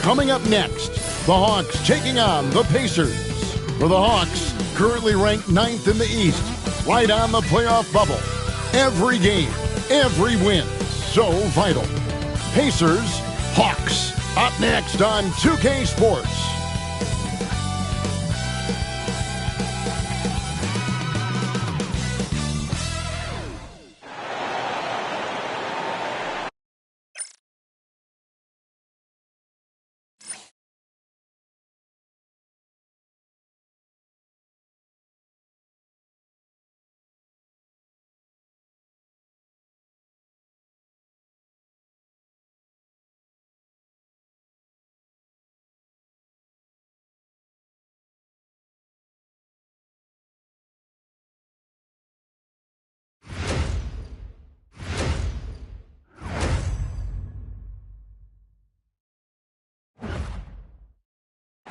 Coming up next, the Hawks taking on the Pacers. For the Hawks, currently ranked 9th in the East, right on the playoff bubble. Every game, every win, so vital. Pacers, Hawks, up next on 2K Sports.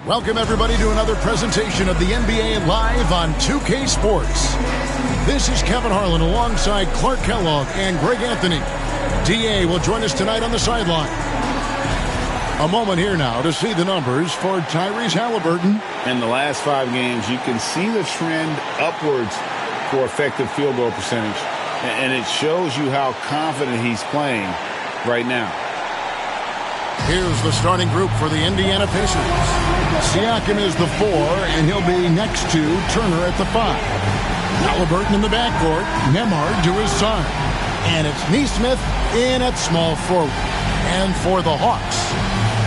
Welcome, everybody, to another presentation of the NBA Live on 2K Sports. This is Kevin Harlan alongside Clark Kellogg and Greg Anthony. DA will join us tonight on the sideline. A moment here now to see the numbers for Tyrese Halliburton. In the last 5 games, you can see the trend upwards for effective field goal percentage. And it shows you how confident he's playing right now. Here's the starting group for the Indiana Pacers. Siakam is the 4, and he'll be next to Turner at the 5. Halliburton in the backcourt, Nembhard to his side. And it's Nesmith in at small forward. And for the Hawks,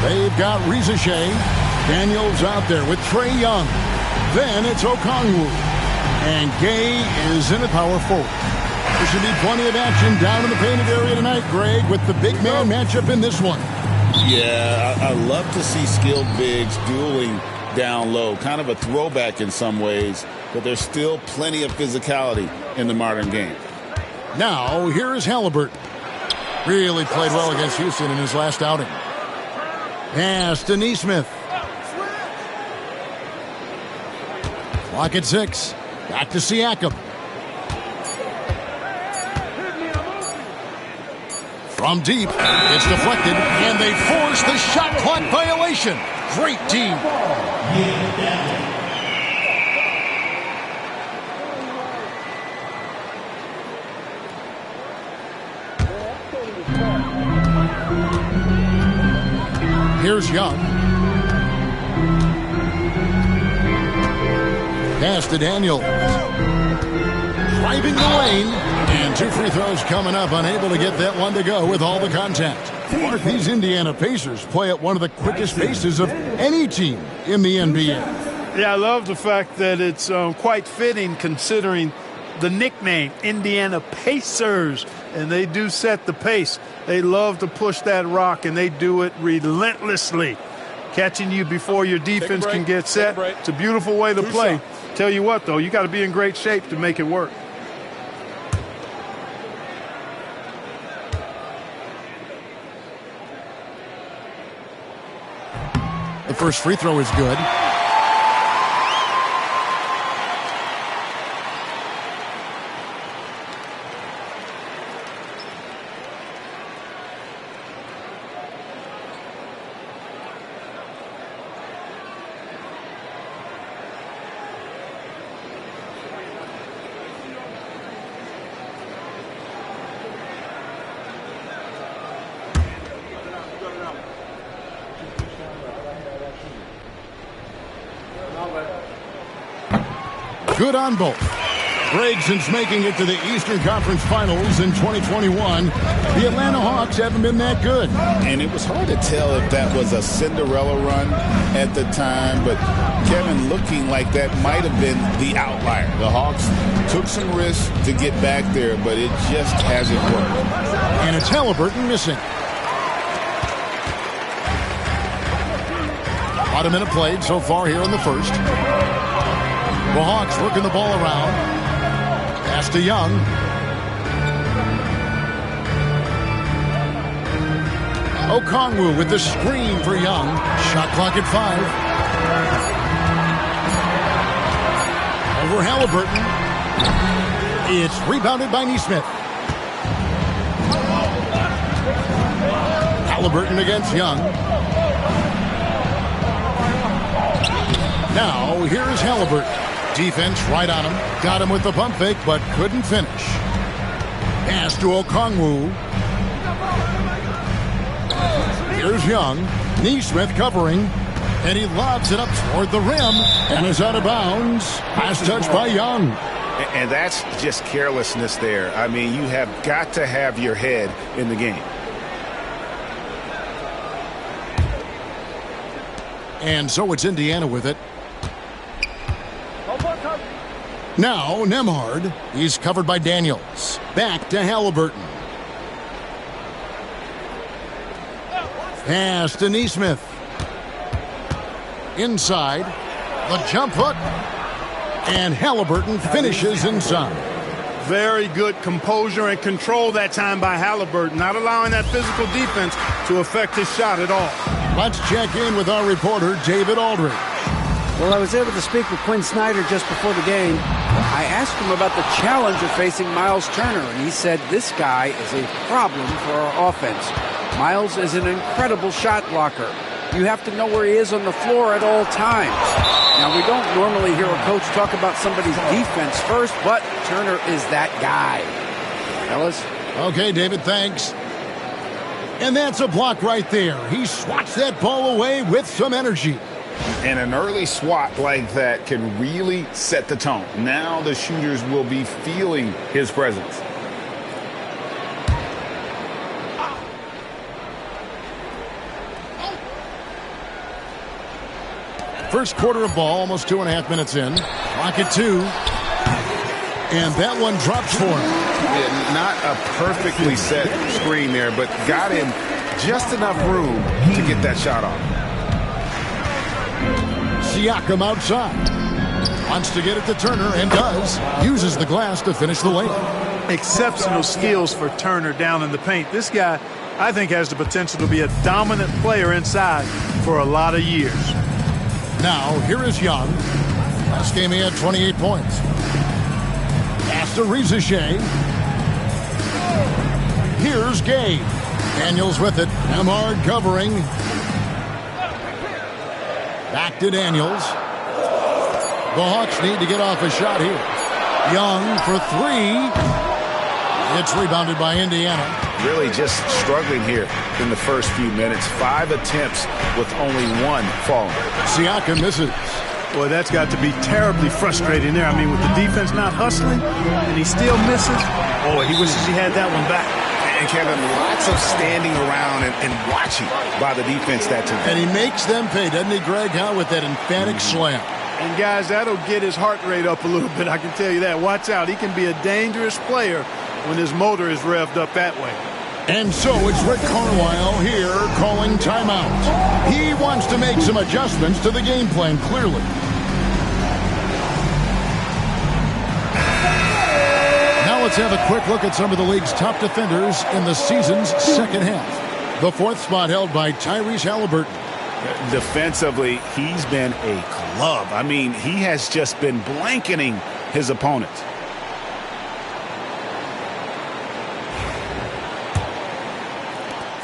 they've got Rizachet. Daniels out there with Trae Young. Then it's Okongwu. And Gay is in at power forward. There should be plenty of action down in the painted area tonight, Greg, with the big man matchup in this one. Yeah, I love to see skilled bigs dueling down low. Kind of a throwback in some ways, but there's still plenty of physicality in the modern game. Now, here is Halliburton. Really played well against Houston in his last outing. Pass to Nesmith. Clock at 6. Back to Siakam. From deep, it's deflected, and they force the shot clock violation. Great team. Here's Young. Pass to Daniels. Driving the lane. And 2 free throws coming up, unable to get that one to go with all the contact. Mark, these Indiana Pacers play at one of the quickest paces of any team in the NBA. Yeah, I love the fact that it's quite fitting considering the nickname, Indiana Pacers. And they do set the pace. They love to push that rock, and they do it relentlessly. Catching you before your defense can get set. It's a beautiful way to play. Tell you what, though, you got to be in great shape to make it work. The first free throw is good. Good on both. Greg, since making it to the Eastern Conference Finals in 2021, the Atlanta Hawks haven't been that good. And it was hard to tell if that was a Cinderella run at the time, but Kevin, looking like that might have been the outlier. The Hawks took some risks to get back there, but it just hasn't worked. And it's Halliburton missing. About a minute played so far here in the first. The Hawks working the ball around. Pass to Young. Okongwu with the screen for Young. Shot clock at 5. Over Halliburton. It's rebounded by Nesmith. Halliburton against Young. Now, here's Halliburton. Defense right on him. Got him with the pump fake, but couldn't finish. Pass to Okongwu. Here's Young. Neesmith covering. And he lobs it up toward the rim. And is out of bounds. Last touch by Young. And that's just carelessness there. I mean, you have got to have your head in the game. And so it's Indiana with it. Now, Nemhard. He's covered by Daniels. Back to Halliburton. Pass to Neesmith. Inside. The jump hook. And Halliburton finishes inside. Very good composure and control that time by Halliburton, not allowing that physical defense to affect his shot at all. Let's check in with our reporter, David Aldridge. Well, I was able to speak with Quinn Snyder just before the game. I asked him about the challenge of facing Miles Turner, and he said this guy is a problem for our offense. Miles is an incredible shot blocker. You have to know where he is on the floor at all times. Now, we don't normally hear a coach talk about somebody's defense first, but Turner is that guy. Fellas? Okay, David, thanks. And that's a block right there. He swats that ball away with some energy. And an early swat like that can really set the tone. Now the shooters will be feeling his presence. First quarter of ball, almost 2.5 minutes in. Clock at 2. And that one drops for him. Yeah, not a perfectly set screen there, but got him just enough room to get that shot off. Siakam outside. Wants to get it to Turner and does. Uses the glass to finish the layup. Exceptional skills for Turner down in the paint. This guy, I think, has the potential to be a dominant player inside for a lot of years. Now, here is Young. Last game he had 28 points. Pass to Rizeshay. Here's Gabe. Daniels with it. Nemhard covering. Back to Daniels. The Hawks need to get off a shot here. Young for 3. It's rebounded by Indiana. Really just struggling here in the first few minutes. 5 attempts with only 1 falling. Siakam misses. Boy, that's got to be terribly frustrating there. I mean, with the defense not hustling and he still misses, boy, he wishes he had that one back. And Kevin, lots of standing around and watching by the defense that time. And he makes them pay, doesn't he, Greg? How with that emphatic slam. And, guys, that'll get his heart rate up a little bit, I can tell you that. Watch out. He can be a dangerous player when his motor is revved up that way. And so it's Rick Carlisle here calling timeout. He wants to make some adjustments to the game plan, clearly. Now let's have a quick look at some of the league's top defenders in the season's second half. The 4th spot held by Tyrese Halliburton. Defensively, he's been a club. I mean, he has just been blanketing his opponents.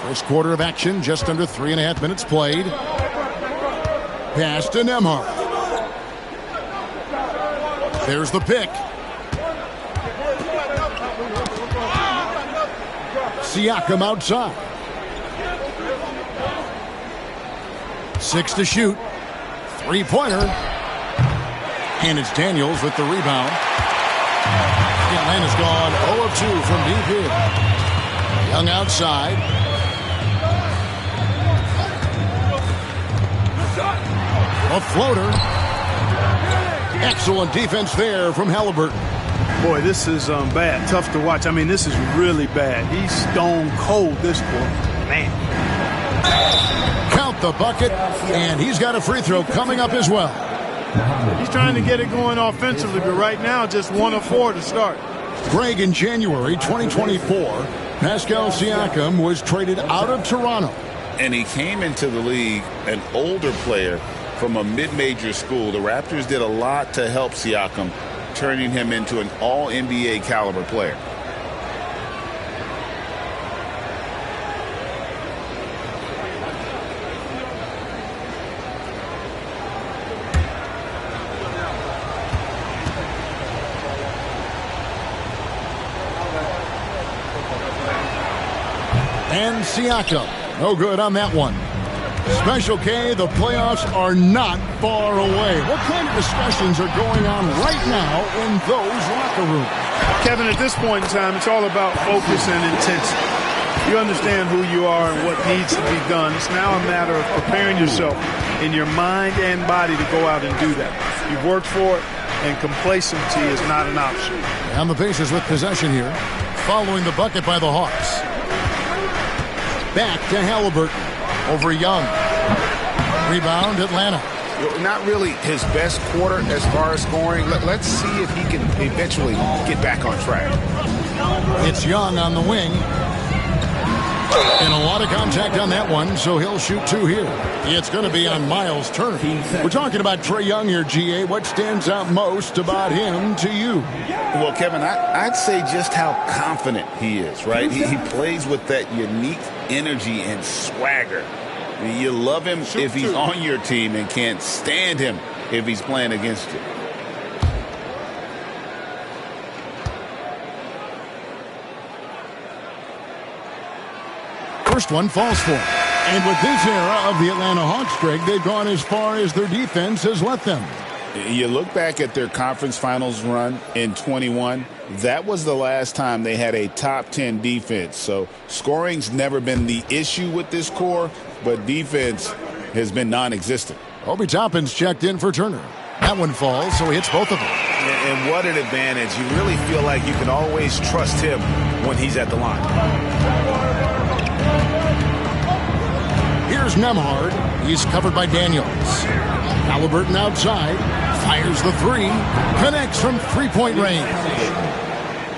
First quarter of action, just under 3.5 minutes played. Pass to Nemhard. There's the pick. Siakam outside. 6 to shoot. 3-pointer. And it's Daniels with the rebound. Atlanta's gone 0 of 2 from deep here. Young outside. A floater. Excellent defense there from Halliburton. Boy, this is bad. Tough to watch. I mean, this is really bad. He's stone cold, this boy. Man. Count the bucket, and he's got a free throw coming up as well. He's trying to get it going offensively, but right now, just 1 of 4 to start. Greg, in January 2024, Pascal Siakam was traded out of Toronto. And he came into the league an older player from a mid-major school. The Raptors did a lot to help Siakam, turning him into an all-NBA caliber player. And Siakam, no good on that one. Special K, the playoffs are not far away. What kind of discussions are going on right now in those locker rooms? Kevin, at this point in time, it's all about focus and intensity. You understand who you are and what needs to be done. It's now a matter of preparing yourself in your mind and body to go out and do that. You've worked for it, and complacency is not an option. And the Pacers with possession here, following the bucket by the Hawks. Back to Halliburton over Young. Rebound, Atlanta. Not really his best quarter as far as scoring. Let's see if he can eventually get back on track. It's Young on the wing. And a lot of contact on that one, so he'll shoot two here. It's going to be on Miles Turner. We're talking about Trae Young here, GA. What stands out most about him to you? Well, Kevin, I'd say just how confident he is, right? He plays with that unique energy and swagger. You love him if he's on your team and can't stand him if he's playing against you. First one falls for him. And with this era of the Atlanta Hawks, Greg, they've gone as far as their defense has let them. You look back at their conference finals run in 21, that was the last time they had a top 10 defense. So scoring's never been the issue with this core, but defense has been non-existent. Obi Toppin's checked in for Turner. That one falls, so he hits both of them. And what an advantage. You really feel like you can always trust him when he's at the line. Here's Nembhard. He's covered by Daniels. Halliburton outside. Fires the three. Connects from three-point range.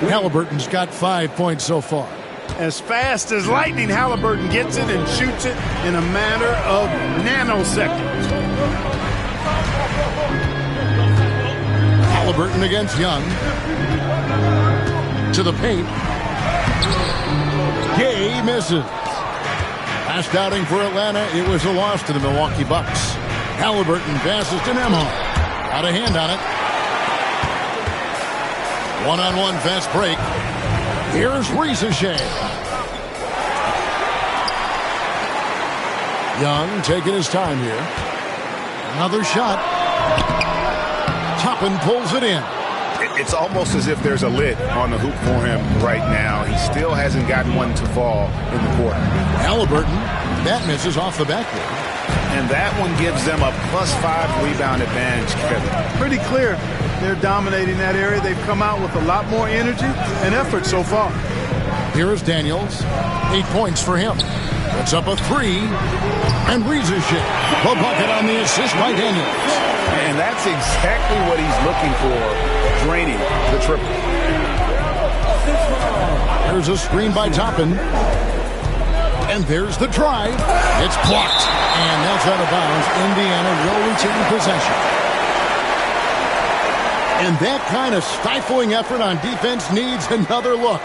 Halliburton's got 5 points so far. As fast as lightning, Halliburton gets it and shoots it in a matter of nanoseconds. Halliburton against Young. To the paint. Gay misses. Last outing for Atlanta, it was a loss to the Milwaukee Bucks. Halliburton passes to Nembhard. Got a hand on it. One-on-one fast break. Here's Ricochet. Young taking his time here. Another shot. Toppin pulls it in. It's almost as if there's a lid on the hoop for him right now. He still hasn't gotten one to fall in the quarter. Halliburton, that misses off the backboard. And that one gives them a +5 rebound advantage, Kevin. Pretty clear they're dominating that area. They've come out with a lot more energy and effort so far. Here is Daniels. 8 points for him. Puts up a three. And Ricochet. The bucket on the assist by Daniels. And that's exactly what he's looking for, draining the triple. There's a screen by Toppin. And there's the drive. It's blocked. And that's out of bounds. Indiana will retain possession. And that kind of stifling effort on defense needs another look.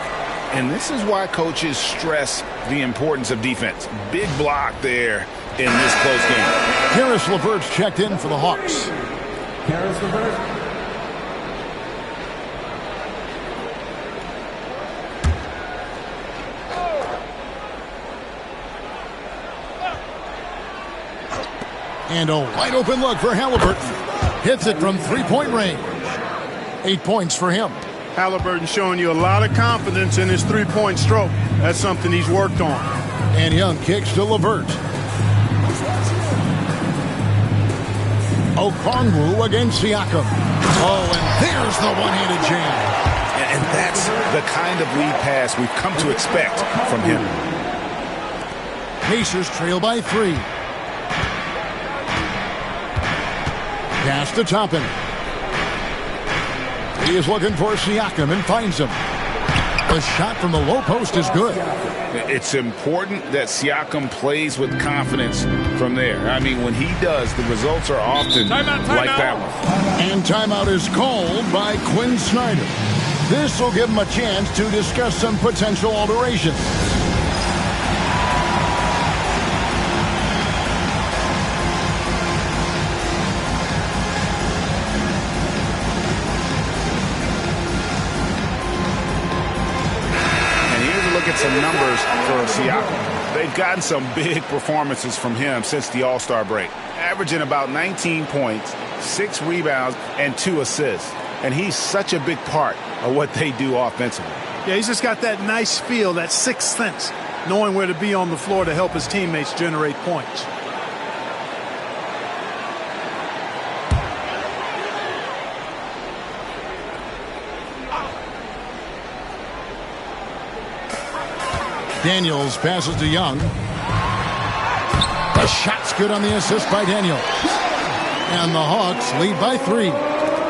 And this is why coaches stress the importance of defense. Big block there in this close game. Caris LeVert's checked in for the Hawks. Caris LeVert. And a wide open look for Halliburton. Hits it from three-point range. 8 points for him. Halliburton showing you a lot of confidence in his three-point stroke. That's something he's worked on. And Young kicks to LeVert. Okongwu against Siakam. Oh, and there's the one-handed jam. And that's the kind of lead pass we've come to expect from him. Pacers trail by 3. Pass to Toppin. He is looking for Siakam and finds him. The shot from the low post is good. It's important that Siakam plays with confidence from there. I mean, when he does, the results are often like that one. And timeout is called by Quinn Snyder. This will give him a chance to discuss some potential alterations. Some numbers for Siakam. They've gotten some big performances from him since the All-Star break, averaging about 19 points, 6 rebounds, and 2 assists. And he's such a big part of what they do offensively. Yeah, he's just got that nice feel, that sixth sense, knowing where to be on the floor to help his teammates generate points. Daniels passes to Young. The shot's good on the assist by Daniels. And the Hawks lead by 3.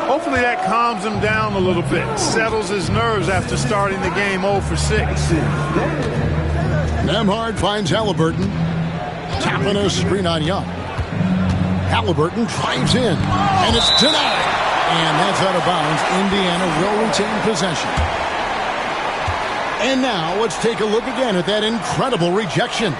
Hopefully that calms him down a little bit, settles his nerves after starting the game 0 for 6. Nembhard finds Halliburton. Tapping a screen on Young. Halliburton drives in, and it's denied. And that's out of bounds. Indiana will retain possession. And now let's take a look again at that incredible rejection.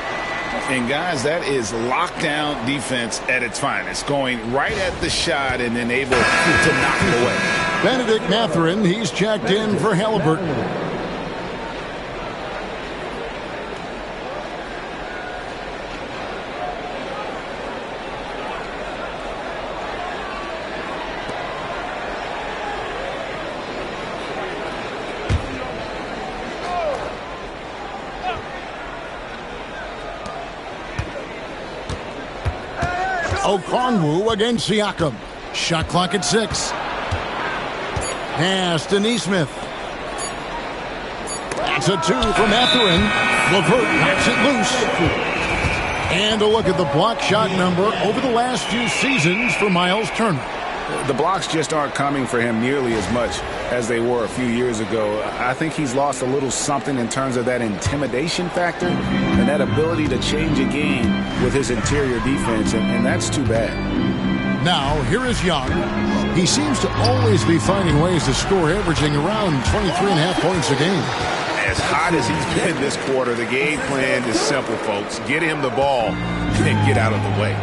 And, guys, that is lockdown defense at its finest, going right at the shot and then able to knock it away. Benedict Mathurin, he's checked in for Halliburton. Okongwu against Siakam. Shot clock at 6. Pass to Nesmith. That's a 2 from Mathurin. LeVert knocks it loose. And a look at the block shot number over the last few seasons for Miles Turner. The blocks just aren't coming for him nearly as much as they were a few years ago. I think he's lost a little something in terms of that intimidation factor and that ability to change a game with his interior defense, and that's too bad. Now, here is Young. He seems to always be finding ways to score, averaging around 23.5 points a game. As hot as he's been this quarter, the game plan is simple, folks. Get him the ball and get out of the way.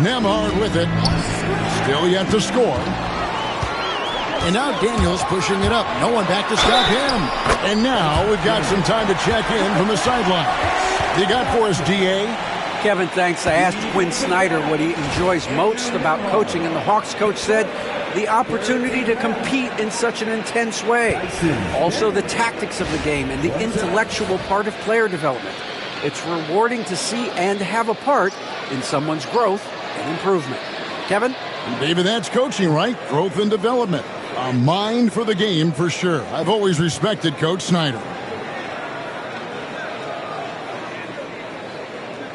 Nembhard with it. Still yet to score. And now Daniels pushing it up. No one back to stop him. And now we've got some time to check in from the sideline. You got for us, D.A.? Kevin, thanks. I asked Quinn Snyder what he enjoys most about coaching, and the Hawks coach said the opportunity to compete in such an intense way. Also, the tactics of the game and the intellectual part of player development. It's rewarding to see and have a part in someone's growth and improvement. Kevin? David, that's coaching, right? Growth and development. A mind for the game for sure. I've always respected Coach Snyder.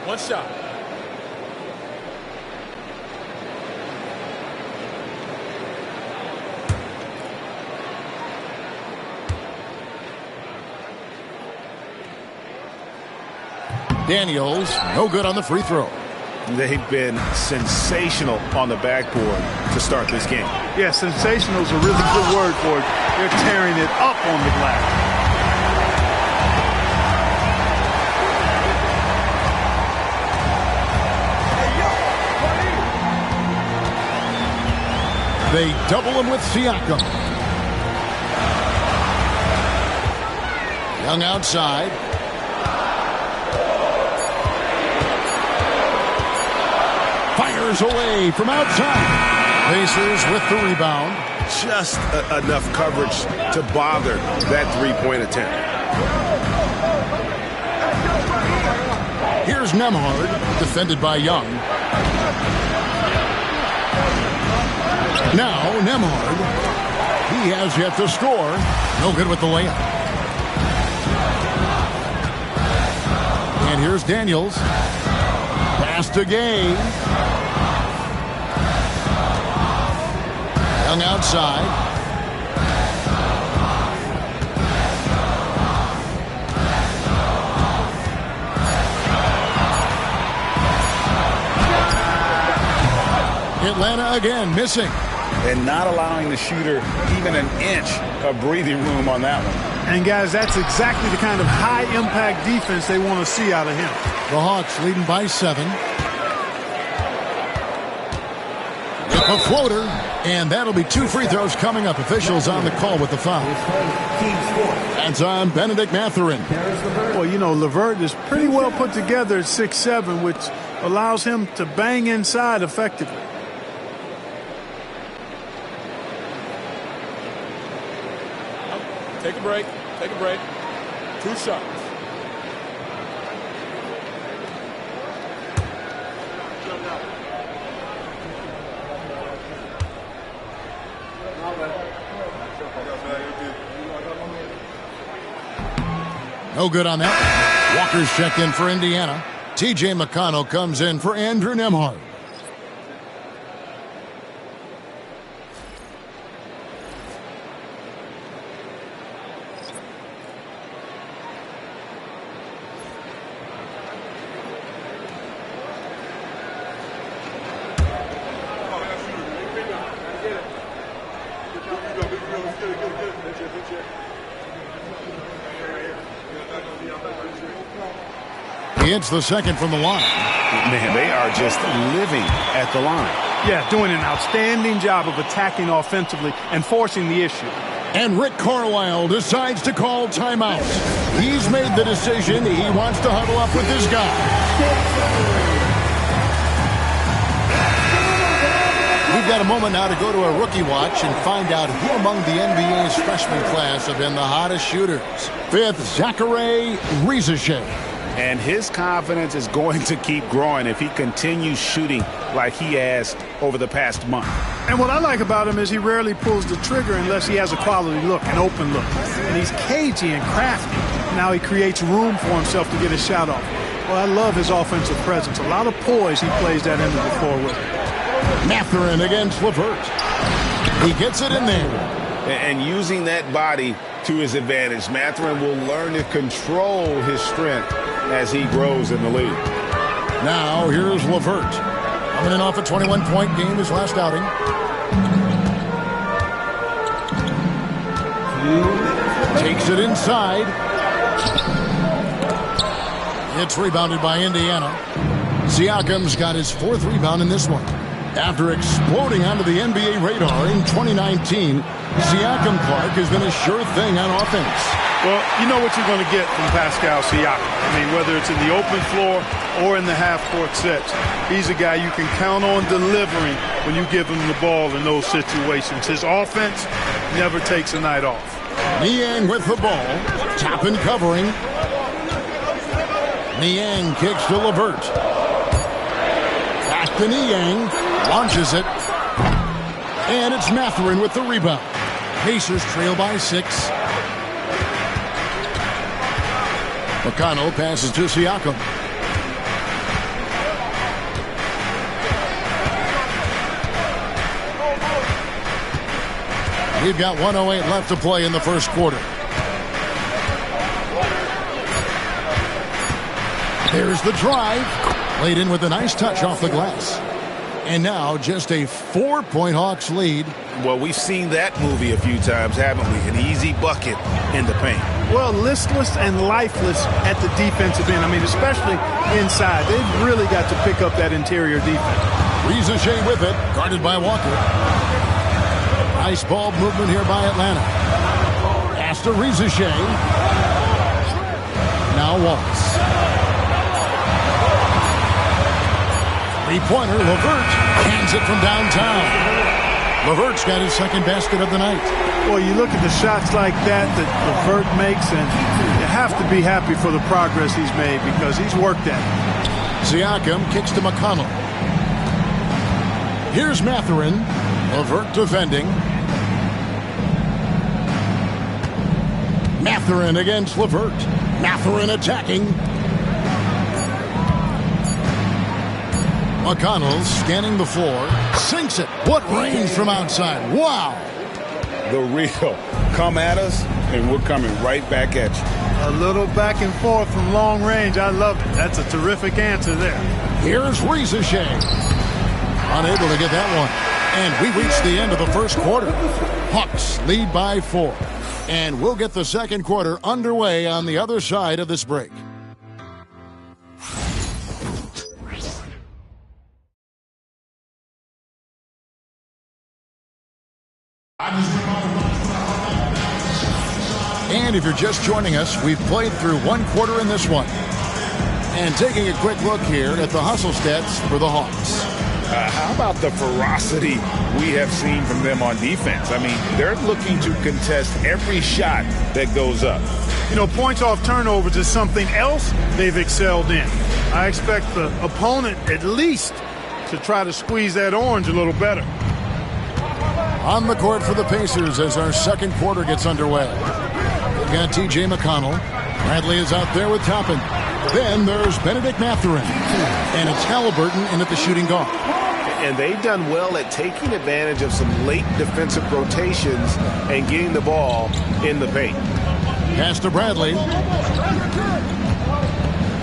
One shot. Daniels, no good on the free throw. They've been sensational on the backboard to start this game. Yeah, sensational is a really good word for it. They're tearing it up on the glass. They double him with Siakam. Young outside. Fires away from outside. Pacers with the rebound. Just enough coverage to bother that three-point attempt. Here's Nembhard, defended by Young. Now Nembhard. He has yet to score. No good with the layup. And here's Daniels. Pass to Gay. Young outside. Atlanta again missing. And not allowing the shooter even an inch of breathing room on that one. And, guys, that's exactly the kind of high-impact defense they want to see out of him. The Hawks leading by 7. With a floater. And that'll be 2 free throws coming up. Officials on the call with the foul. That's on Benedict Mathurin. Well, you know, LeVert is pretty well put together at 6'7", which allows him to bang inside effectively. Take a break. Take a break. 2 shots. No good on that. Walker's checked in for Indiana. T.J. McConnell comes in for Andrew Nembhard. He hits the second from the line. Man, they are just living at the line. Yeah, doing an outstanding job of attacking offensively and forcing the issue. And Rick Carlisle decides to call timeout. He's made the decision. He wants to huddle up with this guy. We've got a moment now to go to a rookie watch and find out who among the NBA's freshman class have been the hottest shooters. 5th, Zachary Rizeshay. And his confidence is going to keep growing if he continues shooting like he has over the past month. And what I like about him is he rarely pulls the trigger unless he has a quality look, an open look. And he's cagey and crafty. Now he creates room for himself to get his shot off. Well, I love his offensive presence. A lot of poise he plays that end of the floor with. Mathurin against LeVert. He gets it in there. And using that body to his advantage, Mathurin will learn to control his strength as he grows in the league. Now here's LeVert. Coming in off a 21-point game his last outing. Takes it inside. It's rebounded by Indiana. Siakam's got his 4th rebound in this one. After exploding onto the NBA radar in 2019, Siakam Clark has been a sure thing on offense. Well, you know what you're going to get from Pascal Siakam. I mean, whether it's in the open floor or in the half-court sets, he's a guy you can count on delivering when you give him the ball in those situations. His offense never takes a night off. Niang with the ball, top and covering. Niang kicks to LeVert. Back to Niang, launches it. And it's Mathurin with the rebound. Pacers trail by 6. McConnell passes to Siakam. We've got 1:08 left to play in the first quarter. There's the drive. Laid in with a nice touch off the glass. And now just a 4-point Hawks lead. Well, we've seen that movie a few times, haven't we? An easy bucket in the paint. Well, listless and lifeless at the defensive end. I mean, especially inside. They've really got to pick up that interior defense. Rizeshay with it, guarded by Walker. Nice ball movement here by Atlanta. Pass to Rizeshay. Now Wallace. Three-pointer, LeVert hands it from downtown. LeVert's got his 2nd basket of the night. Well, you look at the shots like that LeVert makes, and you have to be happy for the progress he's made because he's worked at it. Siakam kicks to McConnell. Here's Mathurin. LeVert defending. Mathurin against LeVert. Mathurin attacking. McConnell scanning the floor. Sinks it. What range from outside. Wow. The real. Come at us, and we're coming right back at you. A little back and forth from long range. I love it. That's a terrific answer there. Here's Rizeshay. Unable to get that one. And we reach the end of the first quarter. Hawks lead by 4. And we'll get the second quarter underway on the other side of this break. And if you're just joining us, we've played through one quarter in this one. And taking a quick look here at the hustle stats for the Hawks. How about the ferocity we have seen from them on defense? I mean, they're looking to contest every shot that goes up. You know, points off turnovers is something else they've excelled in. I expect the opponent at least to try to squeeze that orange a little better. On the court for the Pacers as our second quarter gets underway. We've got T.J. McConnell. Bradley is out there with Toppin. Then there's Benedict Mathurin. And it's Halliburton in at the shooting guard. And they've done well at taking advantage of some late defensive rotations and getting the ball in the paint. Pass to Bradley.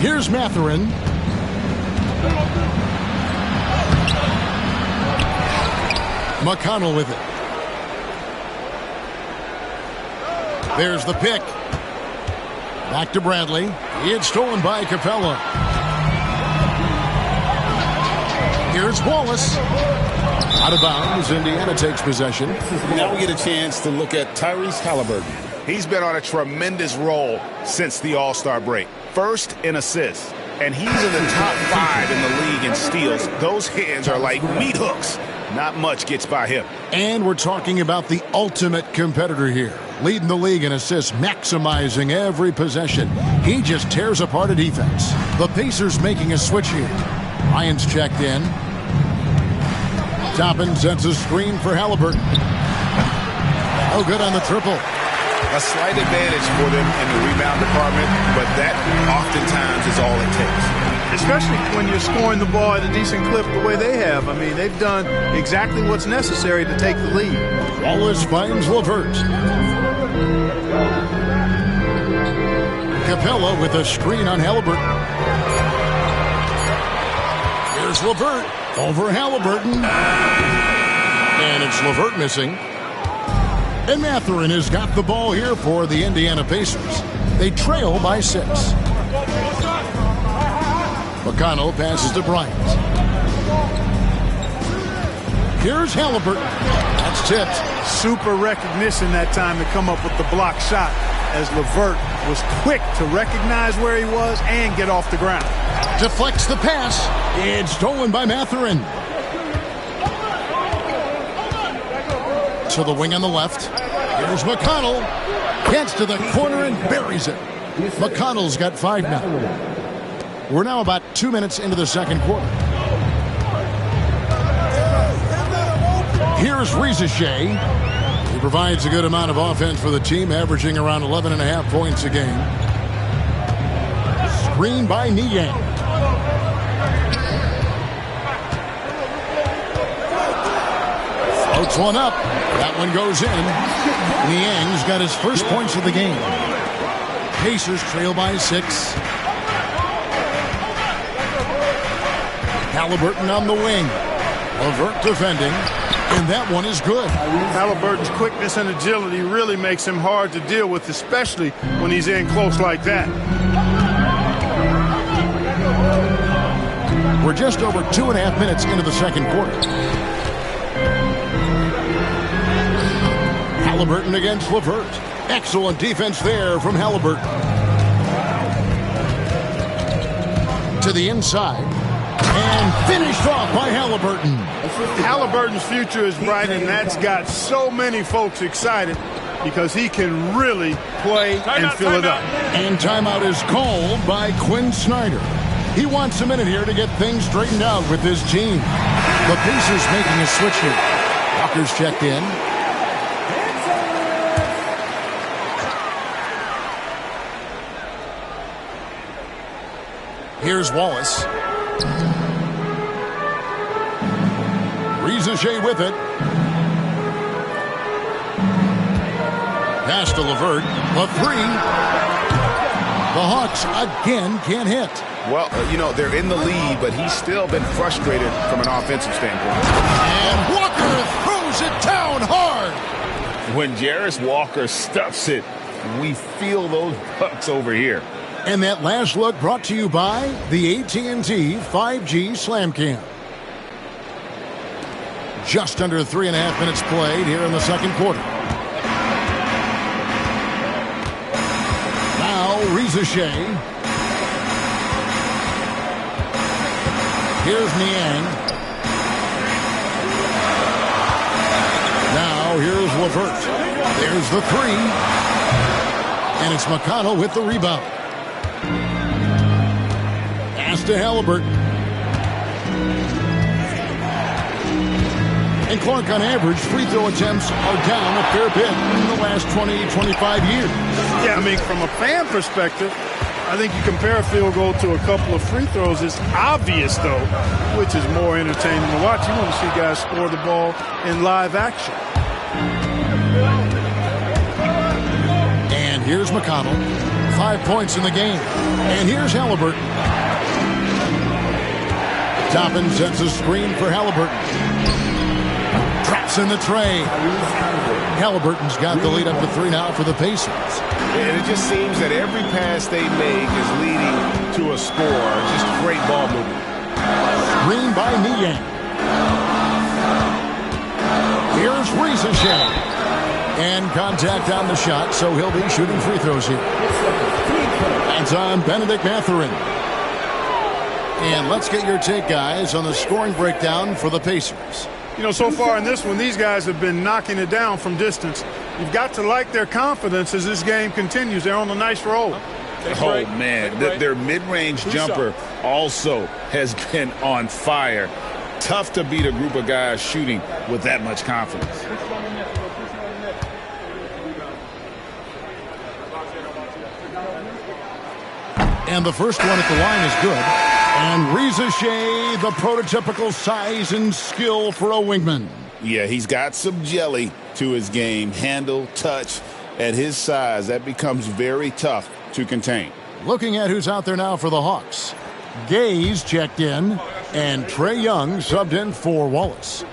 Here's Mathurin. McConnell with it. There's the pick. Back to Bradley. It's stolen by Capella. Here's Wallace. Out of bounds. Indiana takes possession. Now we get a chance to look at Tyrese Halliburton. He's been on a tremendous roll since the All-Star break. First in assists, and he's in the top 5 in the league in steals. Those hands are like meat hooks. Not much gets by him. And we're talking about the ultimate competitor here. Leading the league in assists, maximizing every possession. He just tears apart a defense. The Pacers making a switch here. Ryan's checked in. Toppin sets a screen for Halliburton. Oh, good on the triple. A slight advantage for them in the rebound department, but that oftentimes is all it takes. Especially when you're scoring the ball at a decent clip the way they have. I mean, they've done exactly what's necessary to take the lead. Wallace finds LeVert. Capella with a screen on Halliburton. Here's LeVert over Halliburton. And it's LeVert missing. And Mathurin has got the ball here for the Indiana Pacers. They trail by 6. McConnell passes to Bryant. Here's Halliburton. That's tipped. Super recognition that time to come up with the block shot, as LeVert was quick to recognize where he was and get off the ground. Deflects the pass. It's stolen by Mathurin. To the wing on the left. Here's McConnell. Gets to the corner and buries it. McConnell's got 5 now. We're now about 2 minutes into the second quarter. Here's Rizeshay. He provides a good amount of offense for the team, averaging around 11.5 points a game. Screen by Niang. Floats one up. That one goes in. Niang's got his first points of the game. Pacers trail by 6. Halliburton on the wing. LeVert defending. And that one is good. Halliburton's quickness and agility really makes him hard to deal with, especially when he's in close like that. We're just over 2.5 minutes into the second quarter. Halliburton against LeVert. Excellent defense there from Halliburton. To the inside. And finished off by Halliburton. Halliburton's future is bright, and that's got so many folks excited because he can really play and fill it up. And timeout is called by Quinn Snyder. He wants a minute here to get things straightened out with his team. The Pacers making a switch here. Walker's checked in. Here's Wallace. Rizeshay with it. Pass to LeVert. The 3. The Hawks again can't hit. Well, you know, they're in the lead, but he's still been frustrated from an offensive standpoint. And Walker throws it down hard. When Jarris Walker stuffs it, we feel those bucks over here. And that last look brought to you by the AT&T 5G Slam Cam. Just under 3.5 minutes played here in the second quarter. Shea. Here's Niang. Now here's LeVert. There's the three. And it's McConnell with the rebound. Pass to Halliburton. And Clark, on average, free throw attempts are down a fair bit in the last 20, 25 years. Yeah, I mean, from a fan perspective, I think you compare a field goal to a couple of free throws. It's obvious, though, which is more entertaining to watch. You want to see guys score the ball in live action. And here's McConnell. 5 points in the game. And here's Halliburton. Toppin sets a screen for Halliburton. Traps in the tray. Halliburton's got the lead up to 3 now for the Pacers. And it just seems that every pass they make is leading to a score. Just great ball movement. Green by Niang. Here's Shea. And contact on the shot, so he'll be shooting free throws here. That's on Benedict Mathurin. And let's get your take, guys, on the scoring breakdown for the Pacers. You know, so far in this one, these guys have been knocking it down from distance. You've got to like their confidence as this game continues. They're on a nice roll. Oh, man. Their mid-range jumper also has been on fire. Tough to beat a group of guys shooting with that much confidence. And the first one at the line is good. And Shea, the prototypical size and skill for a wingman. Yeah, he's got some jelly to his game. Handle, touch. At his size, that becomes very tough to contain. Looking at who's out there now for the Hawks. Gaze checked in, and Trae Young subbed in for Wallace.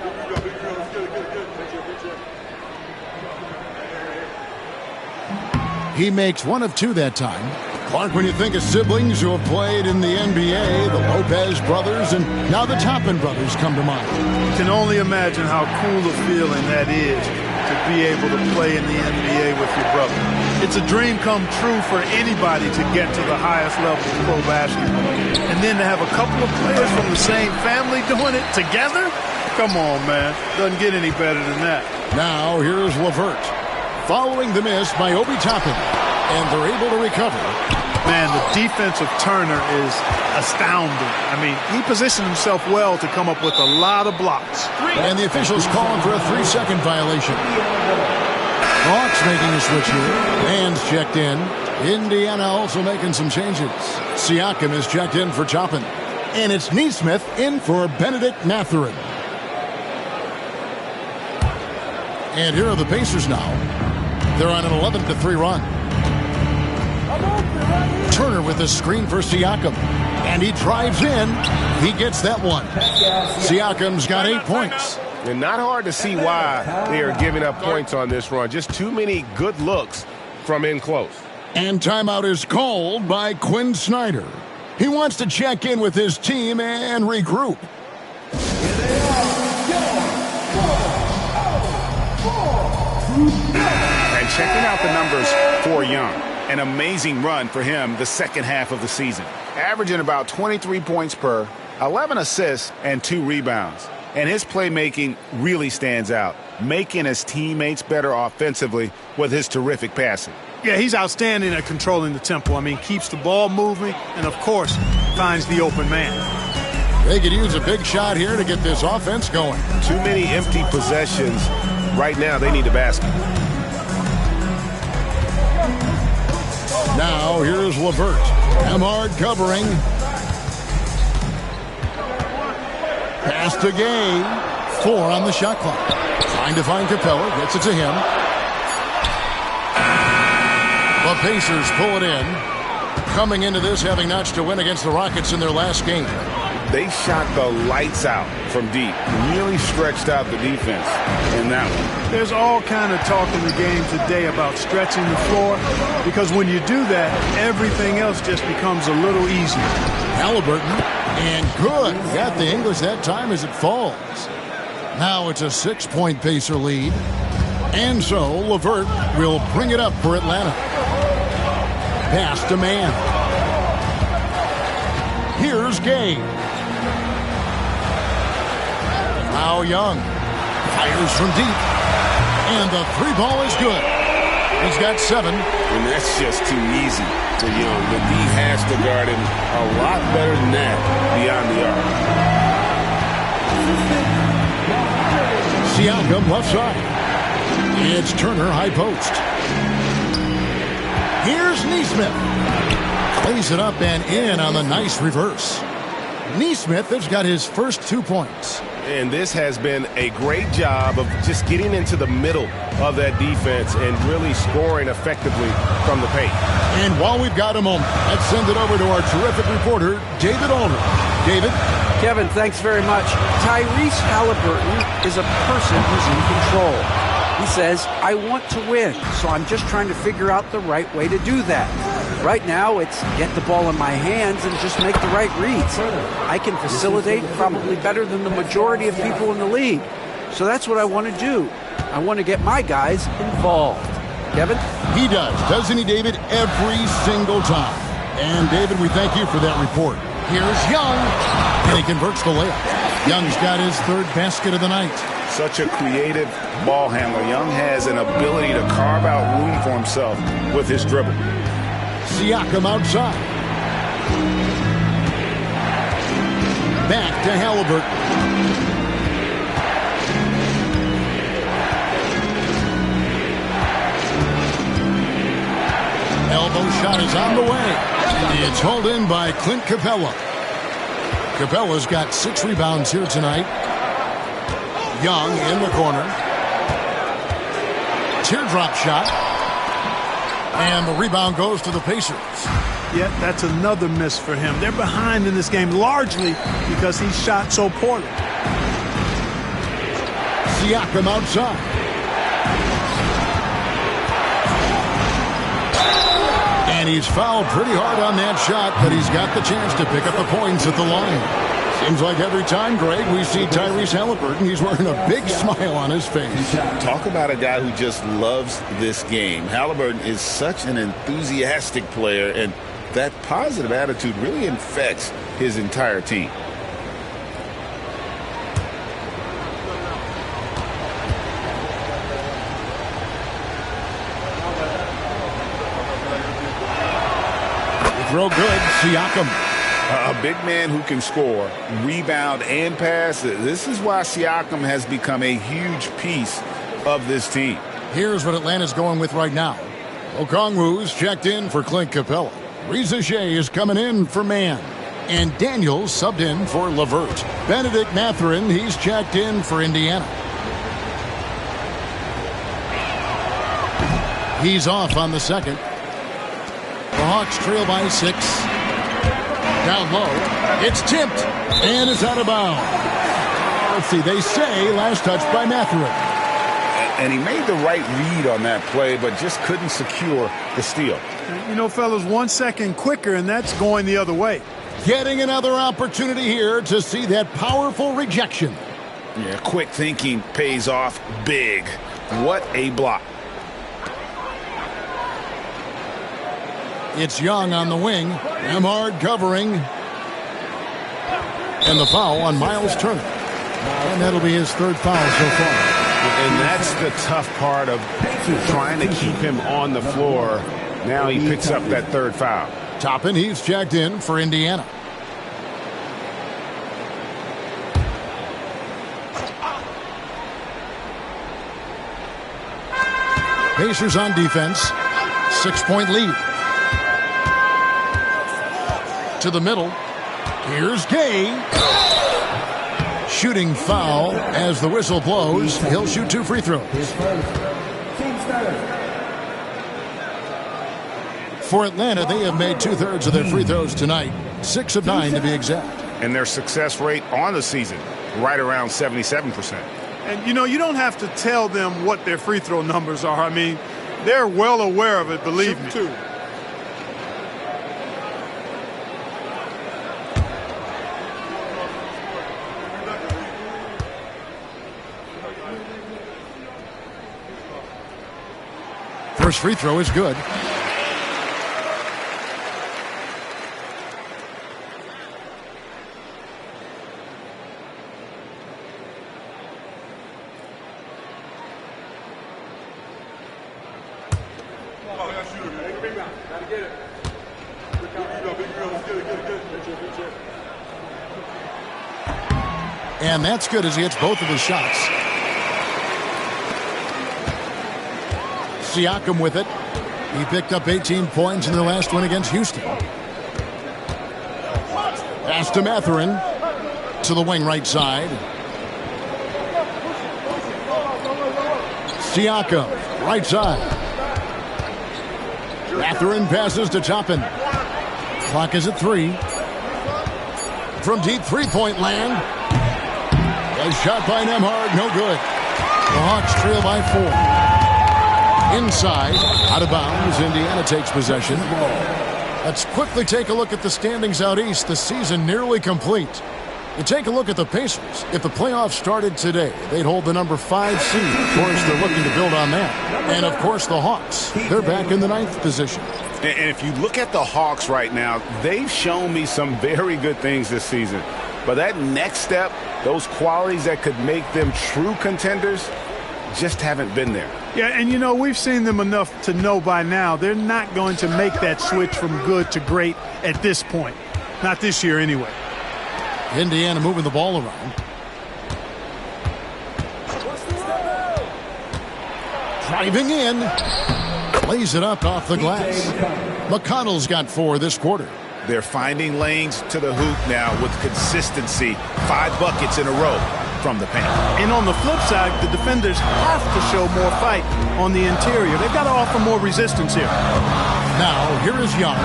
He makes 1 of 2 that time. Clark, when you think of siblings who have played in the NBA, the Lopez brothers, and now the Toppin brothers come to mind. You can only imagine how cool a feeling that is to be able to play in the NBA with your brother. It's a dream come true for anybody to get to the highest level of pro basketball. And then to have a couple of players from the same family doing it together? Come on, man. Doesn't get any better than that. Now here's LeVert. Following the miss by Obi Toppin. And they're able to recover. Man, the defense of Turner is astounding. I mean, he positioned himself well to come up with a lot of blocks. And the officials calling for a 3-second violation. Hawks making a switch here. Hands checked in. Indiana also making some changes. Siakam is checked in for Toppin. And it's Neesmith in for Benedict Mathurin. And here are the Pacers now. They're on an 11-3 run. Turner with a screen for Siakam. And he drives in. He gets that one. Siakam's got 8 points. And not hard to see why they are giving up points on this run. Just too many good looks from in close. And timeout is called by Quinn Snyder. He wants to check in with his team and regroup. And checking out the numbers for Young. An amazing run for him the second half of the season. Averaging about 23 points per, 11 assists, and 2 rebounds. And his playmaking really stands out, making his teammates better offensively with his terrific passing. Yeah, he's outstanding at controlling the tempo. I mean, keeps the ball moving and, of course, finds the open man. They could use a big shot here to get this offense going. Too many empty possessions. Right now, they need the basket. Now, here's LeVert. Emhard covering. Pass to Gay. 4 on the shot clock. Trying to find Capella. Gets it to him. The Pacers pull it in. Coming into this, having notched to win against the Rockets in their last game. They shot the lights out from deep. Really stretched out the defense in that one. There's all kind of talk in the game today about stretching the floor, because when you do that, everything else just becomes a little easier. Halliburton, and good. Got the English that time as it falls. Now it's a 6-point Pacer lead. And so LeVert will bring it up for Atlanta. Pass to man. Here's Gay. Now Young fires from deep. And the three ball is good. He's got 7. And that's just too easy to Young. But he has to guard him a lot better than that beyond the arc. Siakam left side. It's Turner high post. Here's Nesmith. Plays it up and in on the nice reverse. Nesmith has got his first 2 points. And this has been a great job of just getting into the middle of that defense and really scoring effectively from the paint. And while we've got a moment, let's send it over to our terrific reporter, David Aldridge. David? Kevin, thanks very much. Tyrese Halliburton is a person who's in control. He says, I want to win, so I'm just trying to figure out the right way to do that. Right now, it's get the ball in my hands and just make the right reads. I can facilitate probably better than the majority of people in the league. So that's what I want to do. I want to get my guys involved. Kevin? He does, doesn't he, David? Every single time. And, David, we thank you for that report. Here's Young, and he converts the layup. Young's got his 3rd basket of the night. Such a creative ball handler. Young has an ability to carve out room for himself with his dribble. Siakam outside. Back to Halliburton. Elbow shot is on the way. It's hauled in by Clint Capella. Capella's got 6 rebounds here tonight. Young in the corner. Teardrop shot. And the rebound goes to the Pacers. Yeah, that's another miss for him. They're behind in this game largely because he shot so poorly. Siakam outside. And he's fouled pretty hard on that shot, but he's got the chance to pick up the points at the line. Seems like every time, Greg, we see Tyrese Halliburton, he's wearing a big smile on his face. Talk about a guy who just loves this game. Halliburton is such an enthusiastic player, and that positive attitude really infects his entire team. Throw good, Siakam. A big man who can score, rebound, and pass. This is why Siakam has become a huge piece of this team. Here's what Atlanta's going with right now. Okongwu's checked in for Clint Capella. Reza Shea is coming in for Mann. And Daniels subbed in for LeVert. Benedict Mathurin, he's checked in for Indiana. He's off on the second. The Hawks trail by 6. Down low. It's tipped. And it's out of bounds. Let's see. They say last touch by Mathurin. And he made the right read on that play, but just couldn't secure the steal. You know, fellas, 1 second quicker, and that's going the other way. Getting another opportunity here to see that powerful rejection. Yeah, quick thinking pays off big. What a block. It's Young on the wing. Emard covering. And the foul on Miles Turner. And that'll be his 3rd foul so far. And that's the tough part of trying to keep him on the floor. Now he picks up that 3rd foul. Toppin, he's checked in for Indiana. Pacers on defense. 6-point lead. To the middle. Here's Gay. Shooting foul as the whistle blows. He'll shoot 2 free throws. For Atlanta, they have made 2/3 of their free throws tonight. 6 of 9 to be exact. And their success rate on the season, right around 77%. And, you know, you don't have to tell them what their free throw numbers are. I mean, they're well aware of it, believe me. Two. First free throw is good. And that's good as he hits both of his shots. Siakam with it. He picked up 18 points in their last win against Houston. Pass to Mathurin. To the wing right side. Siakam, right side. Mathurin passes to Toppin. Clock is at 3. From deep three-point land. A shot by Nembhard, no good. The Hawks trail by 4. Inside, out of bounds, Indiana takes possession. Let's quickly take a look at the standings out east. The season nearly complete. You take a look at the Pacers. If the playoffs started today, they'd hold the number 5 seed. Of course, they're looking to build on that. And, of course, the Hawks. They're back in the 9th position. And if you look at the Hawks right now, they've shown me some very good things this season. But that next step, those qualities that could make them true contenders, just haven't been there. Yeah, and you know, we've seen them enough to know by now they're not going to make that switch from good to great at this point. Not this year anyway. Indiana moving the ball around. Driving in. Lays it up off the glass. McConnell's got 4 this quarter. They're finding lanes to the hoop now with consistency. 5 buckets in a row from the paint. And on the flip side, the defenders have to show more fight on the interior. They've got to offer more resistance here. Now, here is Young.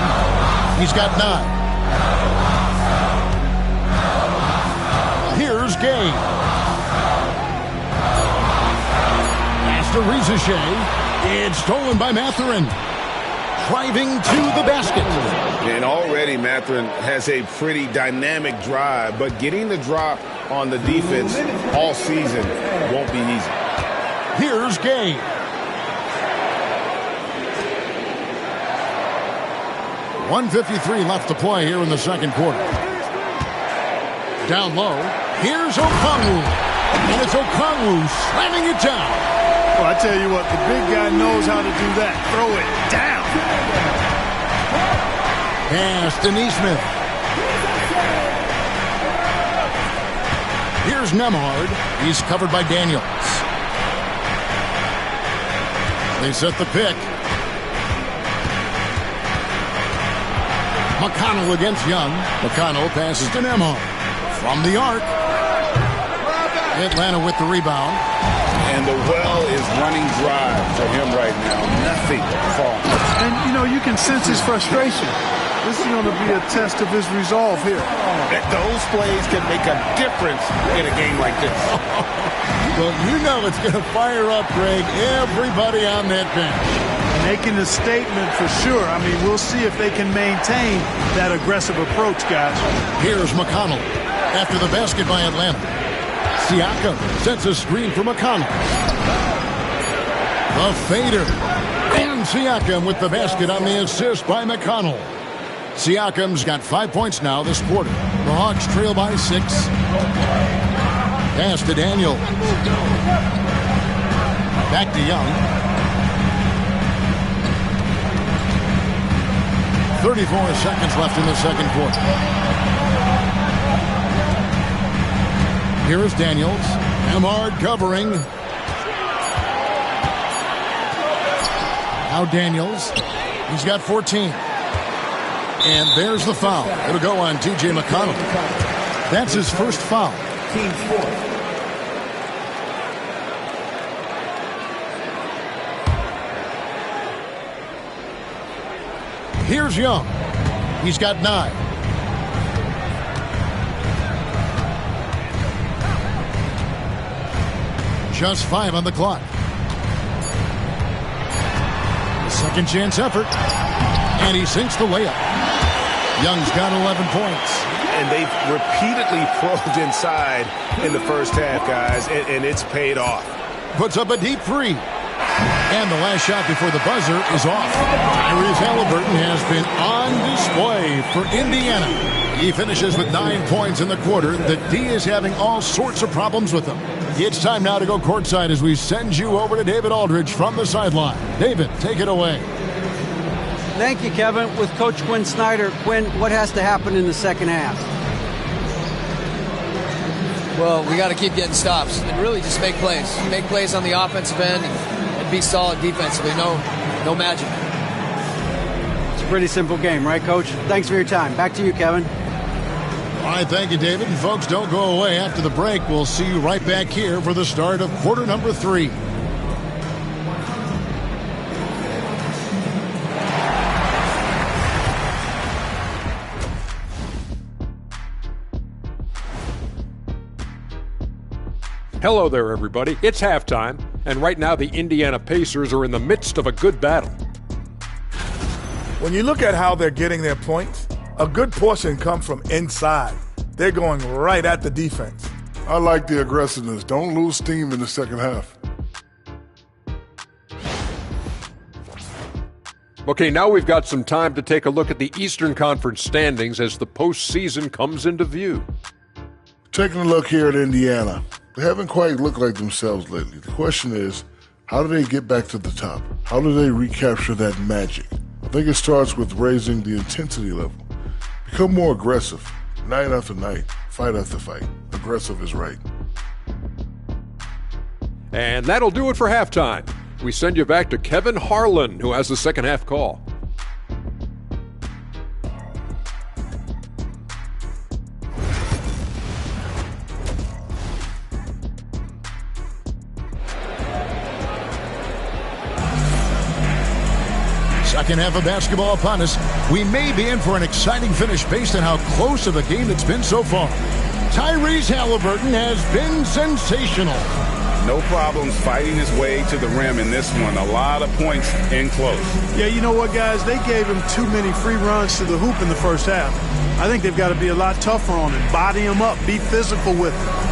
He's got 9. Here's Gay. Pass to Rizichet. It's stolen by Mathurin. Driving to the basket. And already Mathurin has a pretty dynamic drive, but getting the drop on the defense all season won't be easy. Here's Gay. .153 left to play here in the second quarter. Down low. Here's Okongwu. And it's Okongwu slamming it down. Well, I tell you what, the big guy knows how to do that. Throw it down. Pass to Neesmith. Here's Nembhard. He's covered by Daniels. They set the pick. McConnell against Young. McConnell passes to Nembhard. From the arc. Atlanta with the rebound. And the well is running dry for him right now. Nothing falling. And, you know, you can sense his frustration. This is going to be a test of his resolve here. Those plays can make a difference in a game like this. Well, you know it's going to fire up, Greg, everybody on that bench. Making a statement for sure. I mean, we'll see if they can maintain that aggressive approach, guys. Here's McConnell after the basket by Atlanta. Siakam sets a screen for McConnell. The fader. And Siakam with the basket on the assist by McConnell. Siakam's got 5 points now this quarter. The Hawks trail by 6. Pass to Daniel. Back to Young. 34 seconds left in the second quarter. Here is Daniels. Nembhard covering. Now Daniels. He's got 14. And there's the foul. It'll go on T.J. McConnell. That's his first foul. Team 4. Here's Young. He's got 9. Just 5 on the clock. Second chance effort. And he sinks the layup. Young's got 11 points. And they've repeatedly probed inside in the first half, guys, and it's paid off. Puts up a deep 3. And the last shot before the buzzer is off. Tyrese Halliburton has been on display for Indiana. He finishes with 9 points in the quarter. The D is having all sorts of problems with him. It's time now to go courtside as we send you over to David Aldridge from the sideline. David, take it away. Thank you, Kevin. With Coach Quinn Snyder, Quinn, what has to happen in the second half? Well, we got to keep getting stops and really just make plays. Make plays on the offensive end and be solid defensively. No magic. It's a pretty simple game, right, Coach? Thanks for your time. Back to you, Kevin. All right, thank you, David. And folks, don't go away after the break. We'll see you right back here for the start of quarter number 3. Hello there, everybody. It's halftime, and right now the Indiana Pacers are in the midst of a good battle. When you look at how they're getting their points, a good portion comes from inside. They're going right at the defense. I like the aggressiveness. Don't lose steam in the second half. Okay, now we've got some time to take a look at the Eastern Conference standings as the postseason comes into view. Taking a look here at Indiana. They haven't quite looked like themselves lately. The question is, how do they get back to the top? How do they recapture that magic? I think it starts with raising the intensity level. Become more aggressive. Night after night, fight after fight. Aggressive is right. And that'll do it for halftime. We send you back to Kevin Harlan, who has the second half call. Second half of basketball upon us. We may be in for an exciting finish based on how close of a game it's been so far. Tyrese Halliburton has been sensational. No problems fighting his way to the rim in this one. A lot of points in close. Yeah, you know what, guys? They gave him too many free runs to the hoop in the first half. I think they've got to be a lot tougher on him. Body him up. Be physical with him.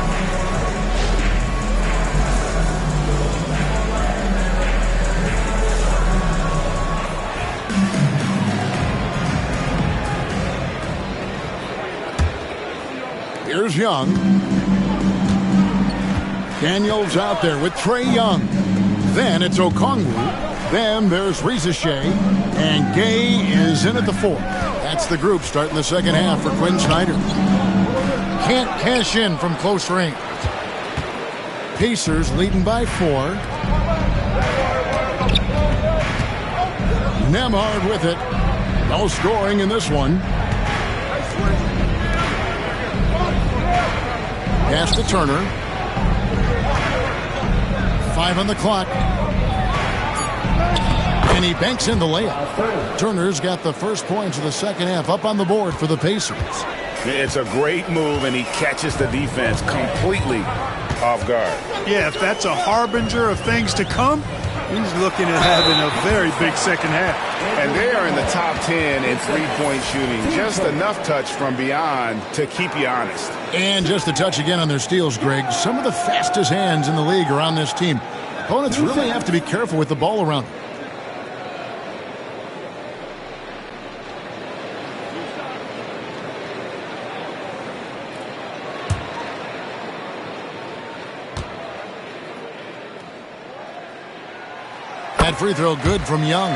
Here's Young. Daniels out there with Trae Young. Then it's Okongwu. Then there's Rizachet. And Gay is in at the 4. That's the group starting the second half for Quinn Snyder. Can't cash in from close range. Pacers leading by 4. Nemhard with it. No scoring in this one. Pass to Turner. 5 on the clock. And he banks in the layup. Turner's got the first points of the second half up on the board for the Pacers. It's a great move, and he catches the defense completely off guard. Yeah, if that's a harbinger of things to come, he's looking at having a very big second half. And they are in the top 10 in three-point shooting. Just enough touch from beyond to keep you honest. And just a touch again on their steals, Greg. Some of the fastest hands in the league are on this team. Opponents really have to be careful with the ball around them. That free throw good from Young.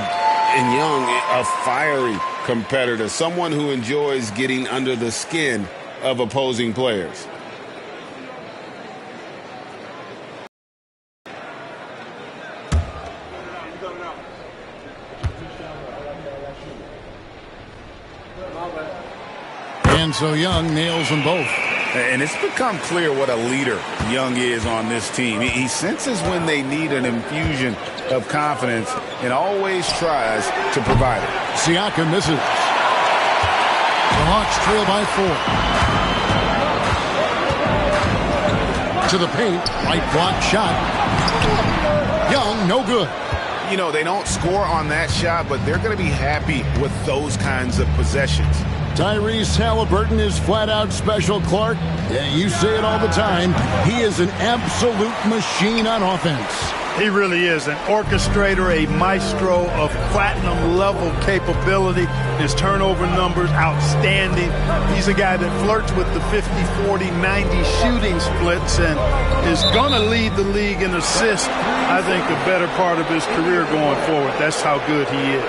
And Young, a fiery competitor, someone who enjoys getting under the skin of opposing players. And so Young nails them both. And it's become clear what a leader Young is on this team. He senses when they need an infusion of confidence and always tries to provide it. Siakam misses. The Hawks trail by 4. To the paint, right block shot. Young, no good. You know, they don't score on that shot, but they're going to be happy with those kinds of possessions. Tyrese Halliburton is flat-out special, Clark. Yeah, you say it all the time. He is an absolute machine on offense. He really is an orchestrator, a maestro of platinum-level capability. His turnover numbers, outstanding. He's a guy that flirts with the 50-40-90 shooting splits and is going to lead the league in assists, I think, the better part of his career going forward. That's how good he is.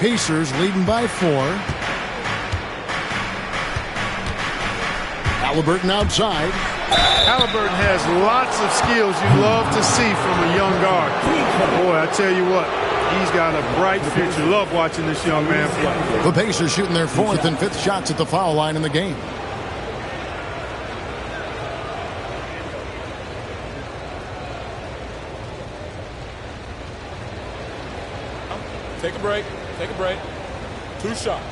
Pacers leading by 4. Halliburton outside. Halliburton has lots of skills you love to see from a young guard. Boy, I tell you what, he's got a bright future. Love watching this young man play. The Pacers shooting their 4th and 5th shots at the foul line in the game. Take a break. Take a break. 2 shots.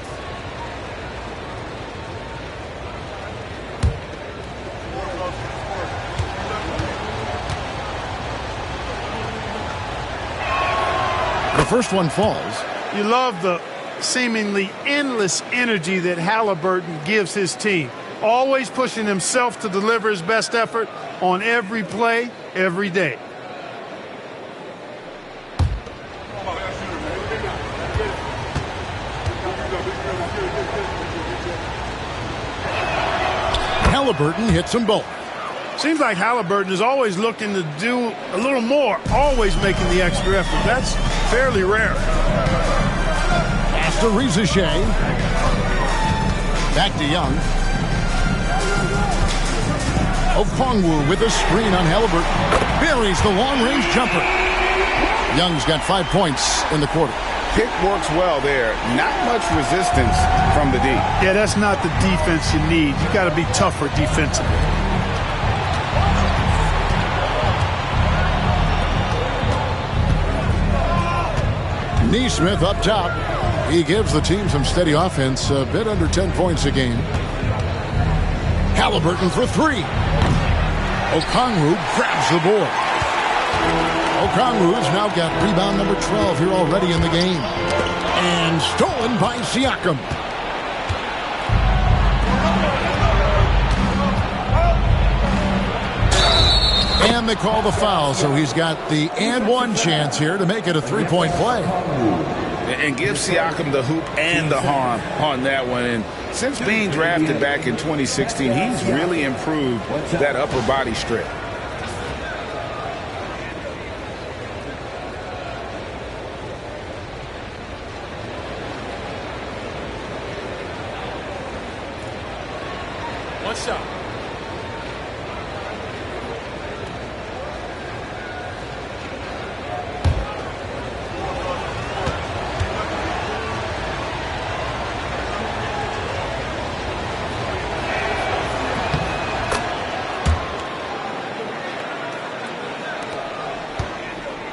The first one falls. You love the seemingly endless energy that Halliburton gives his team. Always pushing himself to deliver his best effort on every play, every day. Halliburton hits them both. Seems like Halliburton is always looking to do a little more, always making the extra effort. That's fairly rare. Pass to Rizichet. Back to Young. Okongwu with a screen on Halliburton. Buries the long-range jumper. Young's got 5 points in the quarter. Pick works well there. Not much resistance from the D. Yeah, that's not the defense you need. You got to be tougher defensively. Neesmith up top. He gives the team some steady offense, a bit under 10 points a game. Halliburton for 3. Okongwu grabs the board. Okongwu's now got rebound number 12 here already in the game. And stolen by Siakam. And they call the foul, so he's got the and one chance here to make it a 3-point play. And give Siakam the hoop and the harm on that one. And since being drafted back in 2016, he's really improved that upper body strength. One shot.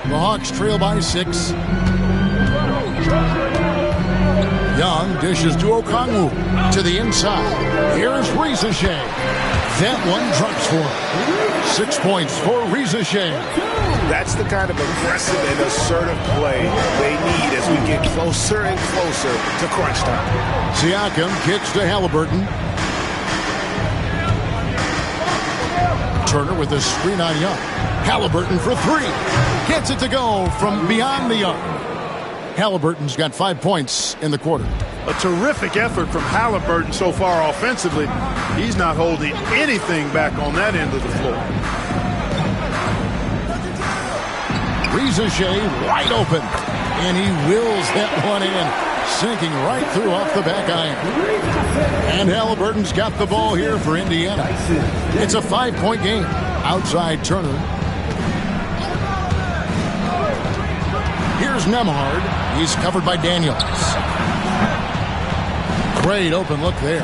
The Hawks trail by 6. Young dishes to Okongwu to the inside. Here's Rizichet. That one drops for him. 6 points for Rizichet. That's the kind of aggressive and assertive play they need as we get closer and closer to crunch time. Siakam kicks to Halliburton. Turner with a screen on Young. Halliburton for 3. Gets it to go from beyond the arc. Halliburton's got 5 points in the quarter. A terrific effort from Halliburton so far offensively. He's not holding anything back on that end of the floor. Rizichet wide open. And he wills that one in, sinking right through off the back iron. And Halliburton's got the ball here for Indiana. It's a 5-point game. Outside Turner. Here's Nembhard. He's covered by Daniels. Great open look there.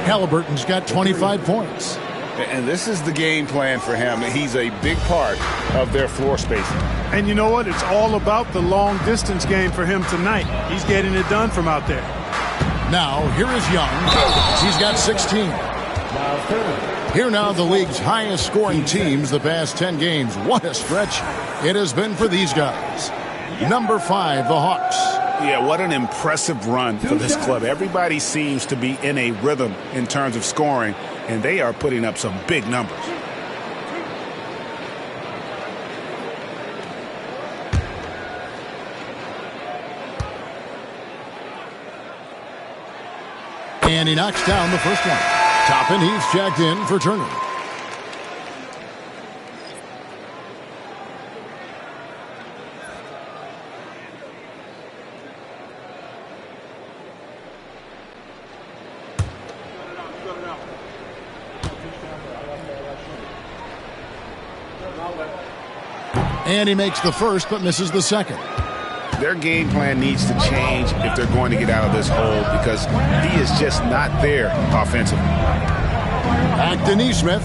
Halliburton's got 25 points. And this is the game plan for him. He's a big part of their floor spacing. And you know what? It's all about the long distance game for him tonight. He's getting it done from out there. Now, here is Young. He's got 16. Here now, the league's highest scoring teams the past 10 games. What a stretch it has been for these guys. Number 5, the Hawks. Yeah, what an impressive run for this club. Everybody seems to be in a rhythm in terms of scoring, and they are putting up some big numbers. And he knocks down the first one. Toppin, he's checked in for Turner. And he makes the first but misses the second. Their game plan needs to change if they're going to get out of this hole because he is just not there offensively. Back to Neesmith.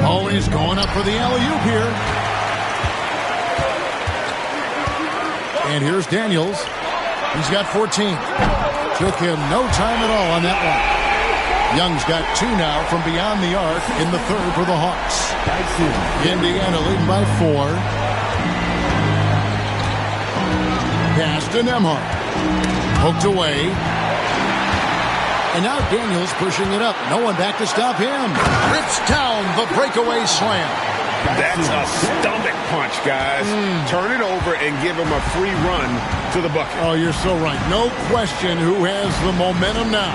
Oh, he's going up for the alley-oop here. And here's Daniels. He's got 14. Took him no time at all on that one. Young's got 2 now from beyond the arc in the third for the Hawks. Indiana leading by 4. Pass to Nembhard. Hooked away. And now Daniels pushing it up. No one back to stop him. Rips down the breakaway slam. That's a stomach punch, guys. Turn it over and give him a free run to the bucket. Oh, you're so right. No question who has the momentum now.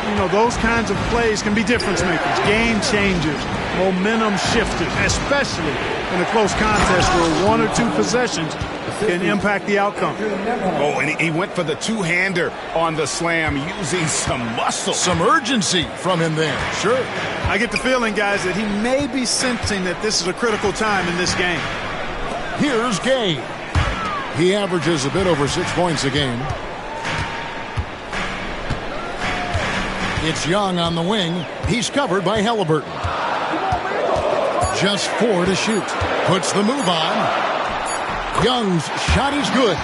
You know, those kinds of plays can be difference makers, game changers, momentum shifters, especially in a close contest where 1 or 2 possessions can impact the outcome. Oh, and he went for the two-hander on the slam using some muscle. Some urgency from him there, sure. I get the feeling, guys, that he may be sensing that this is a critical time in this game. Here's Gay. He averages a bit over 6 points a game. It's Young on the wing. He's covered by Halliburton. Just 4 to shoot. Puts the move on. Young's shot is good.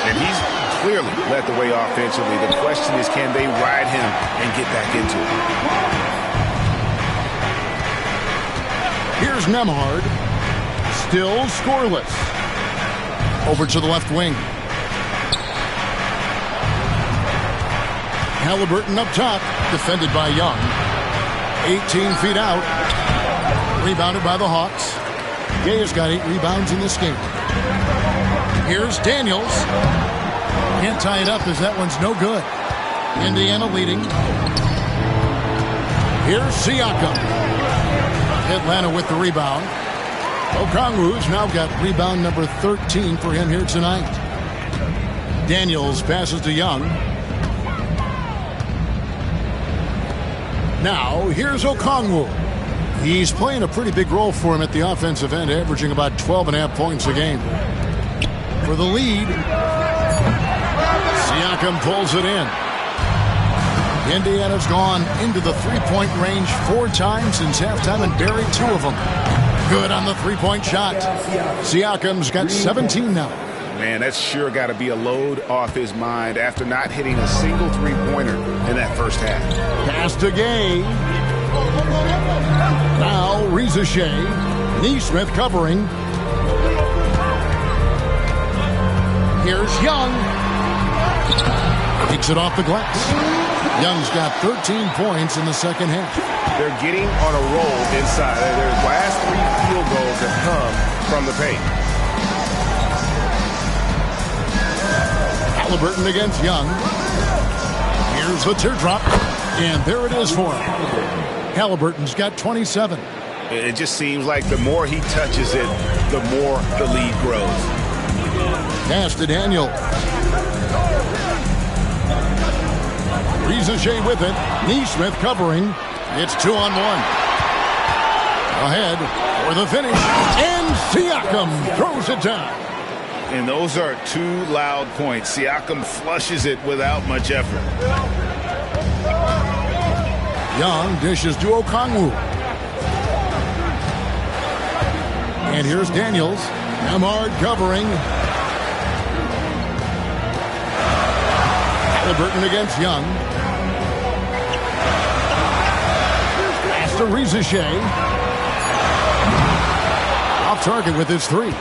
And he's clearly led the way offensively. The question is, can they ride him and get back into it? Here's Nembhard. Still scoreless. Over to the left wing. Halliburton up top, defended by Young. 18 feet out. Rebounded by the Hawks. Gay has got 8 rebounds in this game. Here's Daniels. Can't tie it up as that one's no good. Indiana leading. Here's Siakam. Atlanta with the rebound. Okongwu's now got rebound number 13 for him here tonight. Daniels passes to Young. Now, here's Okongwu. He's playing a pretty big role for him at the offensive end, averaging about 12.5 points a game. For the lead, Siakam pulls it in. Indiana's gone into the three-point range 4 times since halftime and buried 2 of them. Good on the three-point shot. Siakam's got 17 now. Man, that's sure got to be a load off his mind after not hitting a single three-pointer in that first half. Pass to Gay. Now Reza Shea. Neesmith covering. Here's Young. Takes it off the glass. Young's got 13 points in the second half. They're getting on a roll inside. Their last 3 field goals have come from the paint. Halliburton against Young. Here's the teardrop. And there it is for him. Halliburton's got 27. It just seems like the more he touches it, the more the lead grows. Pass to Daniel. Reza Shea with it. Neesmith covering. It's 2-on-1. Ahead for the finish. And Siakam throws it down. And those are 2 loud points. Siakam flushes it without much effort. Young dishes to Okongwu. And here's Daniels. Nembhard covering. Halliburton against Young. Pass to Reza Shea. Off target with his 3.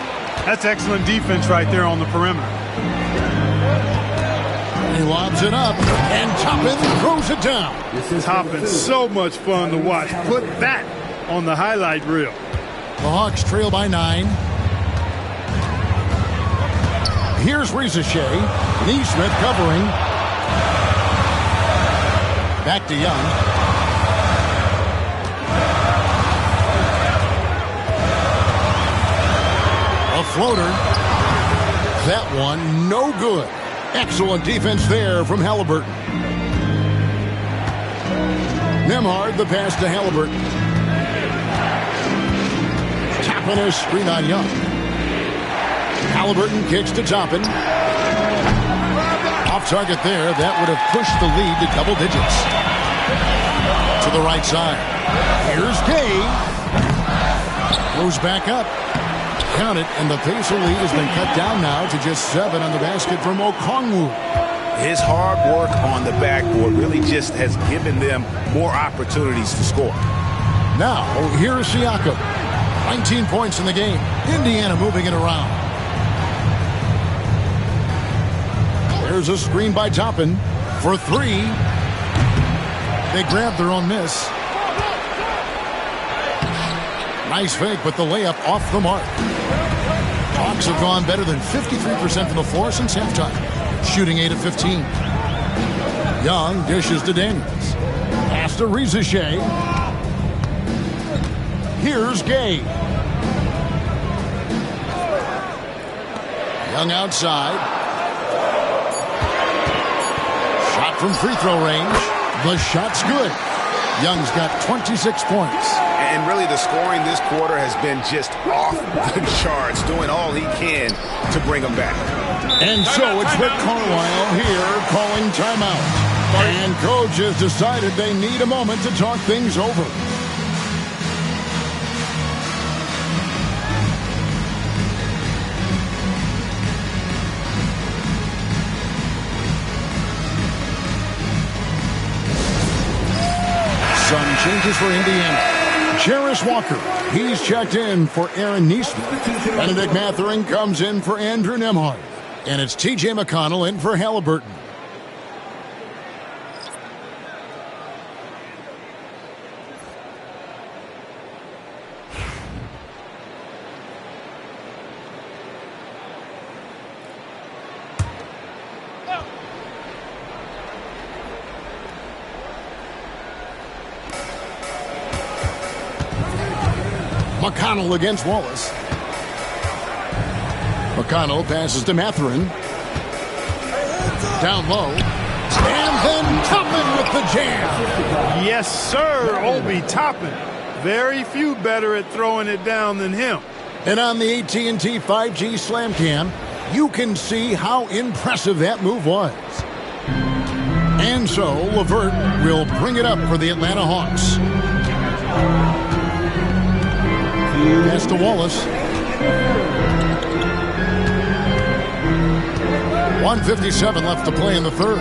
That's excellent defense right there on the perimeter. He lobs it up, and Toppin throws it down. Toppin's so much fun to watch. Put that on the highlight reel. The Hawks trail by 9. Here's Reza Shea. Neesmith covering. Back to Young. A floater. That one no good. Excellent defense there from Halliburton. Nembhard the pass to Halliburton. Toppin is screen on Young. Halliburton kicks to Toppin. Off target there. That would have pushed the lead to double digits. To the right side. Here's Gay. Goes back up. Count it, and the Pacer lead has been cut down now to just 7 on the basket from Okongwu. His hard work on the backboard really just has given them more opportunities to score. Now, here's Siakam. 19 points in the game. Indiana moving it around. There's a screen by Toppin for 3. They grab their own miss. Nice fake, but the layup off the mark. Hawks have gone better than 53% from the floor since halftime, shooting 8 of 15. Young dishes to Daniels. Pass to Rizachet. Here's Gay. Young outside. Shot from free throw range. The shot's good. Young's got 26 points. And really the scoring this quarter has been just off the charts, doing all he can to bring them back. And so it's Rick Carlisle here calling timeout. And coach has decided they need a moment to talk things over. Some changes for Indiana. Jarris Walker, he's checked in for Aaron Neesmith. Benedict Mathurin comes in for Andrew Nembhard. And it's T.J. McConnell in for Halliburton. McConnell against Wallace. McConnell passes to Mathurin. Down low. And then Toppin with the jam. Yes, sir, Obi Toppin. Very few better at throwing it down than him. And on the AT&T 5G Slam Cam, you can see how impressive that move was. And so LeVert will bring it up for the Atlanta Hawks. Pass to Wallace. 1:57 left to play in the third.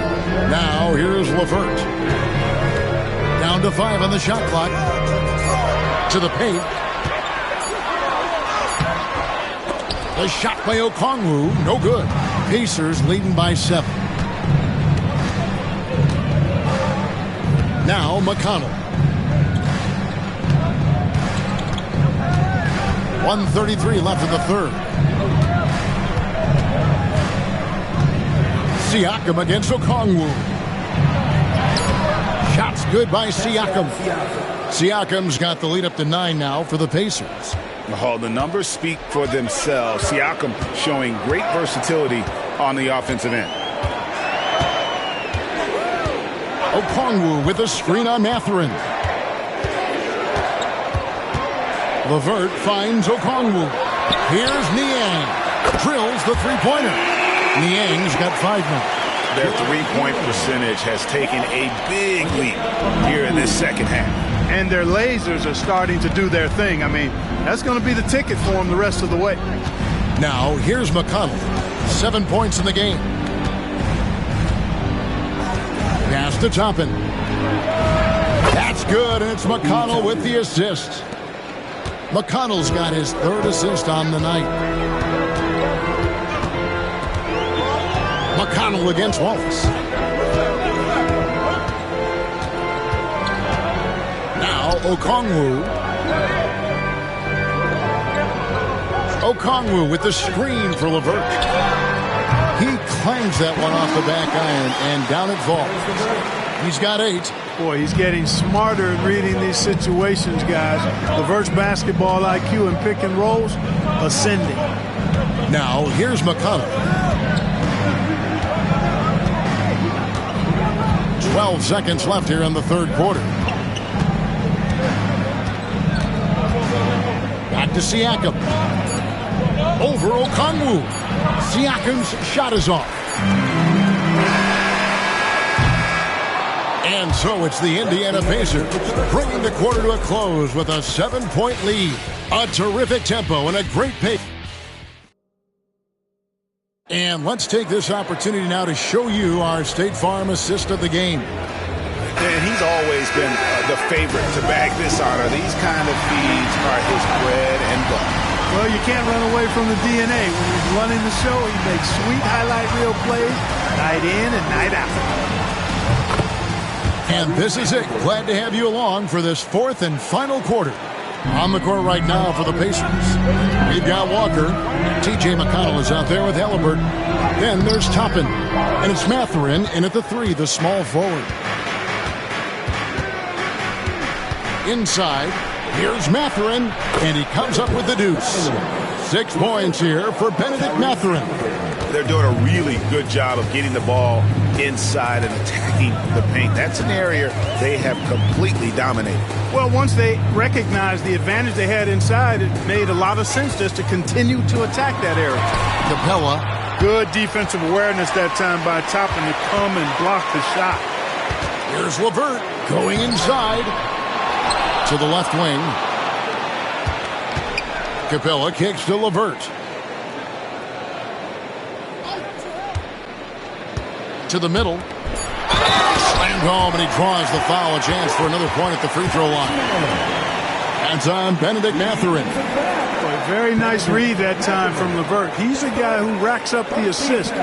Now here's LeVert. Down to 5 on the shot clock. To the paint. The shot by Okongwu, no good. Pacers leading by 7. Now McConnell. 1:33 left in the third. Siakam against Okongwu. Shots good by Siakam. Siakam's got the lead up to 9 now for the Pacers. Oh, the numbers speak for themselves. Siakam showing great versatility on the offensive end. Okongwu with a screen on Mathurin. LeVert finds Okongwu. Here's Niang. Drills the three-pointer. Niang's got 5 now. Their three-point percentage has taken a big leap here in this second half. And their lasers are starting to do their thing. I mean, that's going to be the ticket for them the rest of the way. Now, here's McConnell. 7 points in the game. Pass to Toppin. That's good, and it's McConnell with the assist. McConnell's got his 3rd assist on the night. McConnell against Wallace. Now Okongwu. Okongwu with the screen for LeVert. He clangs that one off the back iron, and down it falls. He's got 8. Boy, he's getting smarter at reading these situations, guys. LeVert's basketball IQ and pick and rolls ascending. Now, here's McConnell. 12 seconds left here in the third quarter. Got to Siakam. Over Okongwu. Siakam's shot is off. And so it's the Indiana Pacers bringing the quarter to a close with a 7-point lead. A terrific tempo and a great pace. And let's take this opportunity now to show you our State Farm assist of the game. And he's always been the favorite to bag this honor. These kind of feeds are his bread and butter. Well, you can't run away from the DNA. When he's running the show, he makes sweet highlight reel plays night in and night out. And this is it. Glad to have you along for this fourth and final quarter. On the court right now for the Pacers, we've got Walker. T.J. McConnell is out there with Halliburton. Then there's Toppin. And it's Mathurin in at the 3, the small forward. Inside, here's Mathurin, and he comes up with the deuce. 6 points here for Benedict Mathurin. They're doing a really good job of getting the ball inside and attacking the paint. That's an area they have completely dominated. Well, once they recognized the advantage they had inside, it made a lot of sense just to continue to attack that area. Capella. Good defensive awareness that time by Toppin to come and block the shot. Here's LeVert going inside to the left wing. Capella kicks to LeVert. To the middle. Slammed home, and he draws the foul. A chance for another point at the free throw line. That's on Benedict Mathurin. Very nice read that time from LeVert. He's a guy who racks up the assist.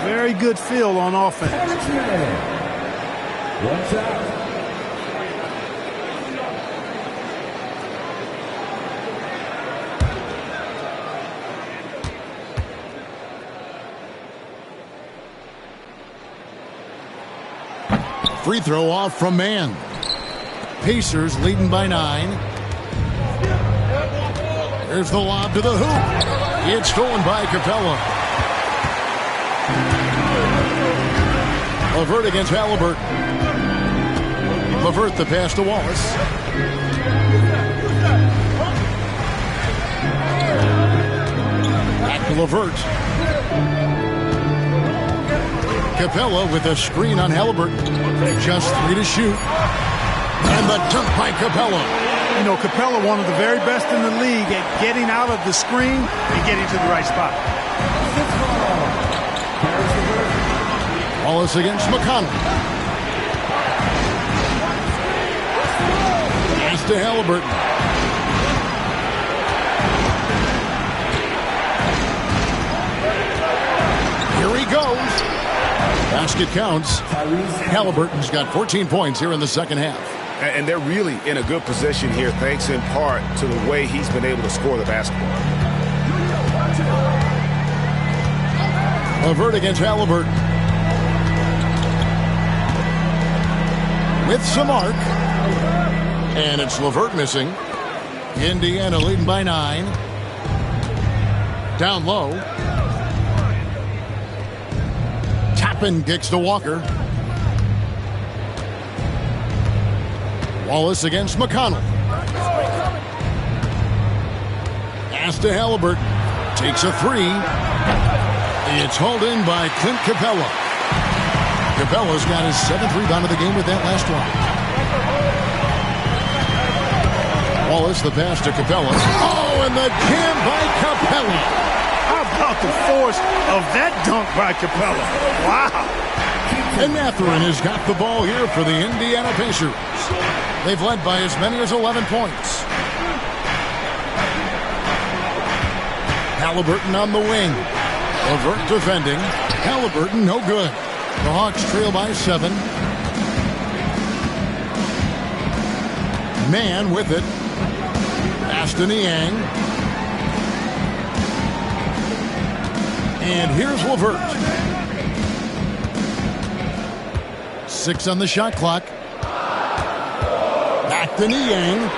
Very good feel on offense. Free throw off from Mann. Pacers leading by 9. There's the lob to the hoop. It's stolen by Capella. LeVert against Halliburton. LeVert the pass to Wallace. Back to LeVert. Capella with a screen on Halliburton. Just 3 to shoot. And the dunk by Capella. You know, Capella, one of the very best in the league at getting out of the screen and getting to the right spot. Wallace against McConnell. Pass to Halliburton. Here he goes. Basket counts. Halliburton's got 14 points here in the second half. And they're really in a good position here, thanks in part to the way he's been able to score the basketball. LeVert against Halliburton. With some arc. And it's LeVert missing. Indiana leading by 9. Down low. Toppin kicks to Walker. Wallace against McConnell. Pass to Halliburton. Takes a 3. It's hauled in by Clint Capella. Capella's got his 7th rebound of the game with that last one. Wallace the pass to Capella. Oh, and the jam by Capella. How about the force of that dunk by Capella? Wow. And Mathurin has got the ball here for the Indiana Pacers. They've led by as many as 11 points. Halliburton on the wing. LeVert defending. Halliburton no good. The Hawks trail by 7. Mann with it. Pass to Niang. And here's LeVert. 6 on the shot clock. Back to Niang.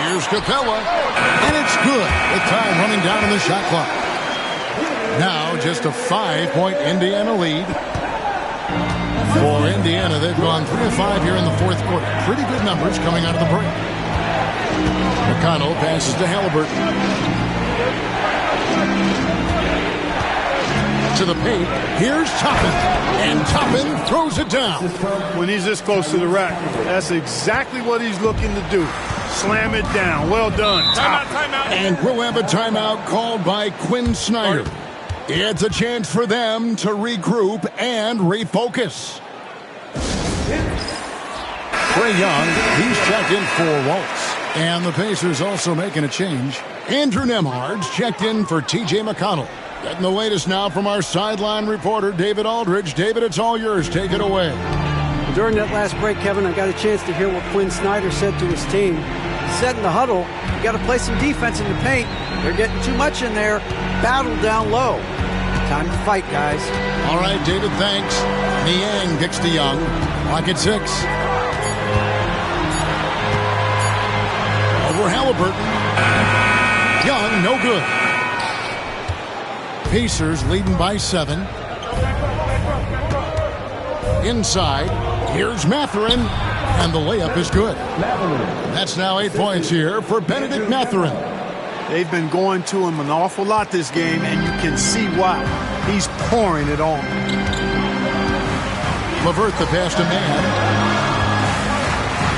Here's Capella. And it's good with time running down on the shot clock. Now just a 5-point Indiana lead. For Indiana, they've gone 3 of 5 here in the fourth quarter. Pretty good numbers coming out of the break. McConnell passes to Halliburton. To the paint. Here's Toppin. And Toppin throws it down. When he's this close to the rack, that's exactly what he's looking to do. Slam it down. Well done. Timeout. And we'll have a timeout called by Quinn Snyder. It's a chance for them to regroup and refocus. Trae Young, he's checked in for Waltz. And the Pacers also making a change. Andrew Nembhard's checked in for T.J. McConnell. Getting the latest now from our sideline reporter, David Aldridge. David, it's all yours. Take it away. During that last break, Kevin, I got a chance to hear what Quinn Snyder said to his team. He said in the huddle, you got to play some defense in the paint. They're getting too much in there. Battle down low. Time to fight, guys. All right, David, thanks. Niang kicks to Young. Clock at 6. Over Halliburton. Young, no good. Pacers leading by 7. Inside, here's Mathurin, and the layup is good. That's now 8 points here for Benedict Mathurin. They've been going to him an awful lot this game, and you can see why. He's pouring it on. LeVert the pass to Mann.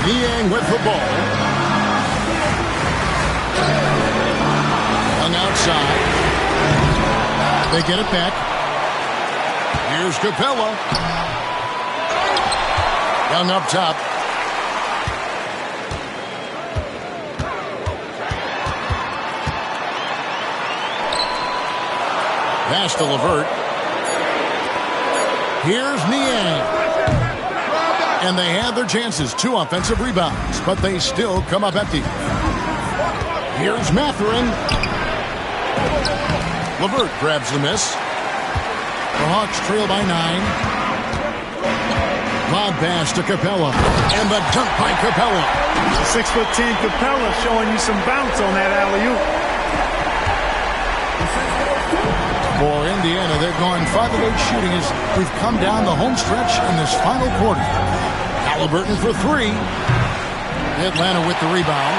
Niang with the ball. Young outside. They get it back. Here's Capella. Young up top. Pass to LeVert. Here's Niang. And they had their chances. 2 offensive rebounds, but they still come up empty. Here's Mathurin. LeVert grabs the miss. The Hawks trail by 9. Lob pass to Capella. And the dunk by Capella. 6'10" Capella showing you some bounce on that alley-oop. For Indiana, they're going 5 of 8 shooting as we've come down the home stretch in this final quarter. Halliburton for 3. Atlanta with the rebound.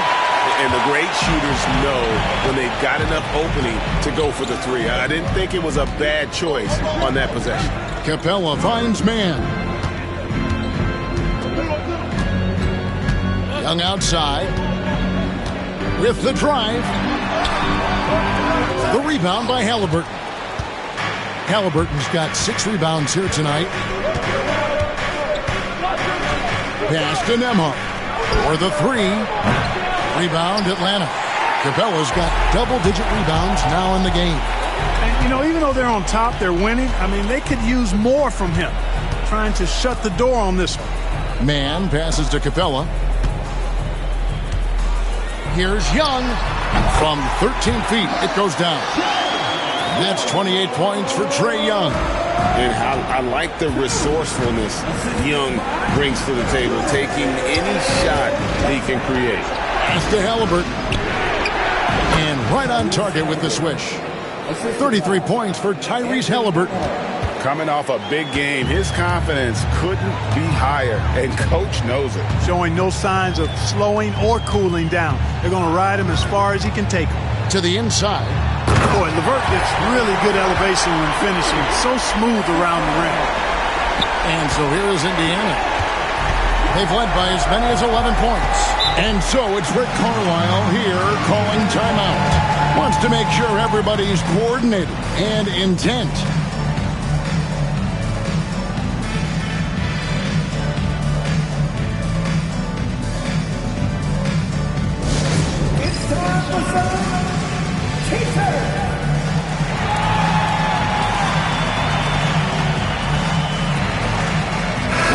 And the great shooters know when they've got enough opening to go for the 3. I didn't think it was a bad choice on that possession. Capella finds Mann. Young outside. With the drive. The rebound by Halliburton. Halliburton's got 6 rebounds here tonight. Pass to Nembhard for the 3. Rebound Atlanta. Capella's got double-digit rebounds now in the game. And, you know, even though they're on top, they're winning. I mean, they could use more from him. Trying to shut the door on this one. Mann passes to Capella. Here's Young. From 13 feet, it goes down. That's 28 points for Trae Young. And I like the resourcefulness Young brings to the table, taking any shot he can create. Pass to Halliburton. And right on target with the swish. 33 points for Tyrese Halliburton. Coming off a big game, his confidence couldn't be higher, and Coach knows it. Showing no signs of slowing or cooling down. They're going to ride him as far as he can take him. To the inside. Boy, LeVert gets really good elevation when finishing. So smooth around the rim. And so here is Indiana. They've led by as many as 11 points. And so it's Rick Carlisle here calling timeout. Wants to make sure everybody's coordinated and intent. It's time for some Pacers.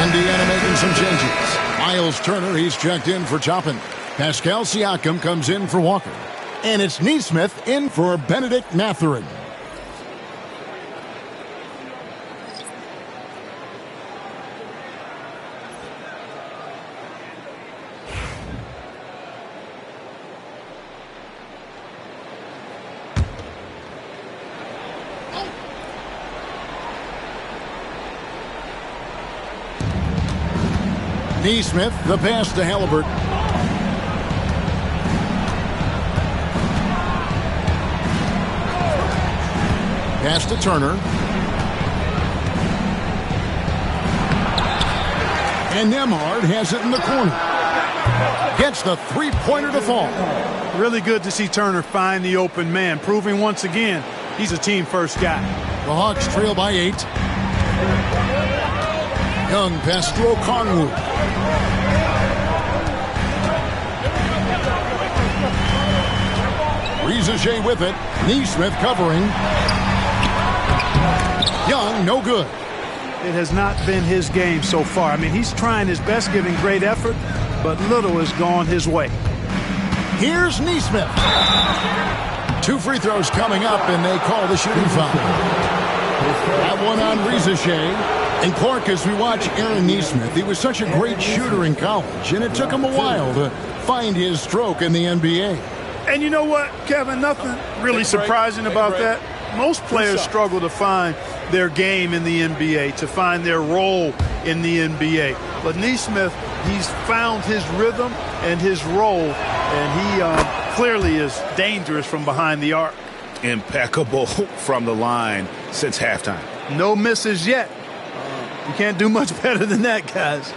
Indiana making some changes. Miles Turner, he's checked in for Toppin. Pascal Siakam comes in for Walker. And it's Nesmith in for Benedict Mathurin. Nesmith, the pass to Halliburton. Pass to Turner. And Nemhard has it in the corner. Gets the three-pointer to fall. Really good to see Turner find the open man, proving once again he's a team-first guy. The Hawks trail by 8. Young pass to Okongwu. Rizaje with it. Neesmith covering. Young, no good. It has not been his game so far. I mean, he's trying his best, giving great effort, but little has gone his way. Here's Neesmith. 2 free throws coming up, and they call the shooting foul. That one on Rizaje. And Clark, as we watch Aaron Neesmith, he was such a great shooter in college, and it took him a while to find his stroke in the NBA. And you know what, Kevin, nothing really surprising about that. Most players struggle to find their game in the NBA, to find their role in the NBA. But Neesmith, he's found his rhythm and his role, and he clearly is dangerous from behind the arc. Impeccable from the line since halftime. No misses yet. You can't do much better than that, guys.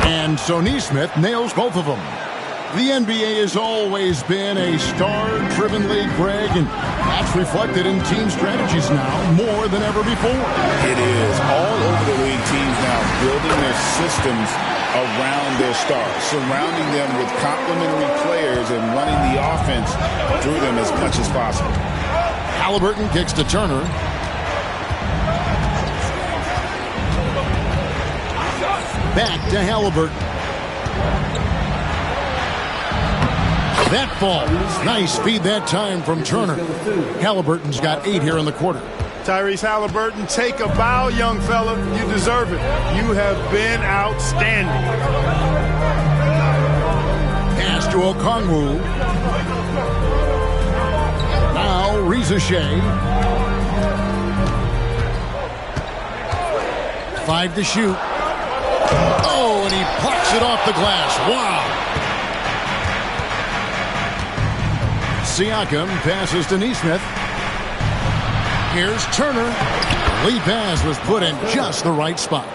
And so Neesmith nails both of them. The NBA has always been a star-driven league, Greg, and that's reflected in team strategies now more than ever before. It is. All over the league, teams now building their systems around their stars, surrounding them with complementary players and running the offense through them as much as possible. Halliburton kicks to Turner. Back to Halliburton. That falls. Nice feed that time from Turner. Halliburton's got 8 here in the quarter. Tyrese Halliburton, take a bow, young fella. You deserve it. You have been outstanding. Pass to Okongwu. Now Rizaje. 5 to shoot. Oh, and he plucks it off the glass. Wow. Siakam passes to Neesmith. Here's Turner. Lead pass was put in just the right spot.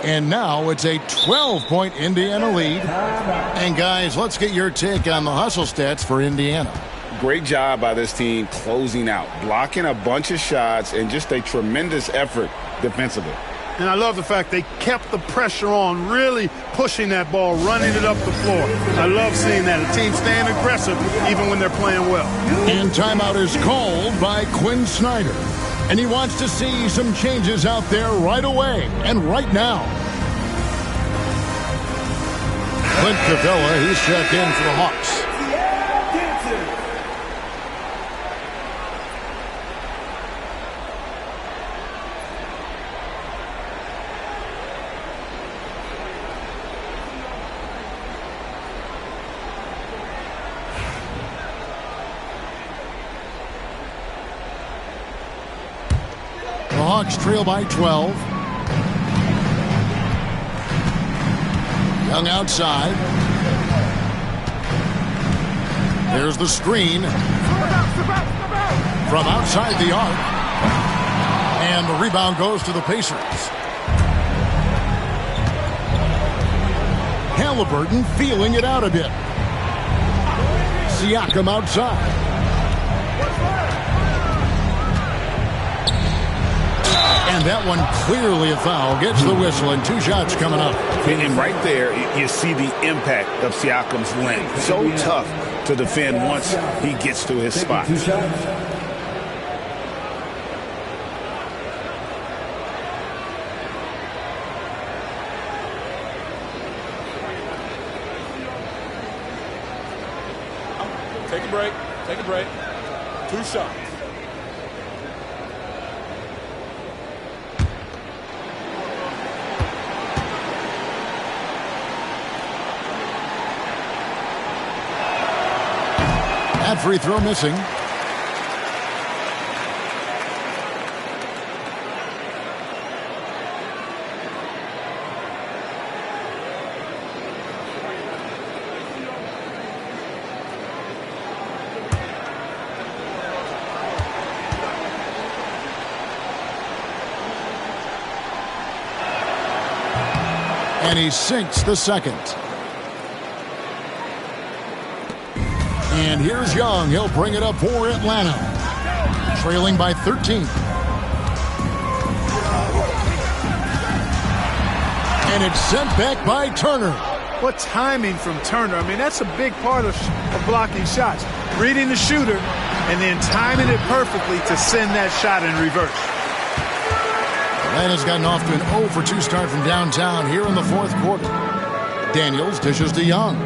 And now it's a 12-point Indiana lead. And guys, let's get your take on the hustle stats for Indiana. Great job by this team closing out, blocking a bunch of shots, and just a tremendous effort defensively. And I love the fact they kept the pressure on, really pushing that ball, running it up the floor. I love seeing that. A team staying aggressive even when they're playing well. And timeout is called by Quinn Snyder. And he wants to see some changes out there right away and right now. Clint Capella, he's checked in for the Hawks. The Hawks trail by 12. Young outside. There's the screen. From outside the arc. And the rebound goes to the Pacers. Halliburton feeling it out a bit. Siakam outside. And that one clearly a foul. Gets the whistle and 2 shots coming up. And right there, you see the impact of Siakam's length. So tough to defend once he gets to his spot. Take a break. Take a break. 2 shots. That free throw missing. And he sinks the second. And here's Young. He'll bring it up for Atlanta. Trailing by 13. And it's sent back by Turner. What timing from Turner. I mean, that's a big part of blocking shots. Reading the shooter and then timing it perfectly to send that shot in reverse. Atlanta's gotten off to an 0 for 2 start from downtown here in the fourth quarter. Daniels dishes to Young.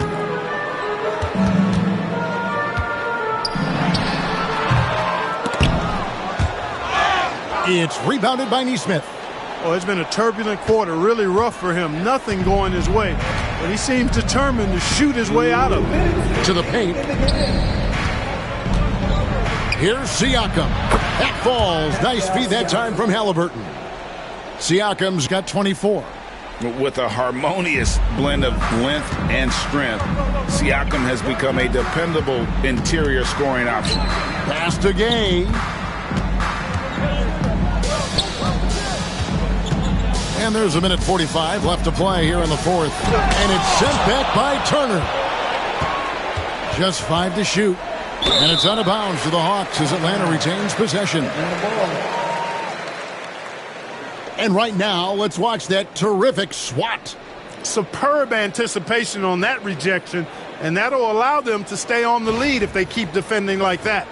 It's rebounded by Nesmith. Oh, it's been a turbulent quarter, really rough for him. Nothing going his way. But he seems determined to shoot his way out of it. To the paint. Here's Siakam. That falls. Nice feed that time from Halliburton. Siakam's got 24. With a harmonious blend of length and strength, Siakam has become a dependable interior scoring option. Pass to Gay. And there's a minute 45 left to play here in the fourth. And it's sent back by Turner. Just 5 to shoot. And it's out of bounds to the Hawks as Atlanta retains possession. And right now, let's watch that terrific swat. Superb anticipation on that rejection, and that'll allow them to stay on the lead if they keep defending like that.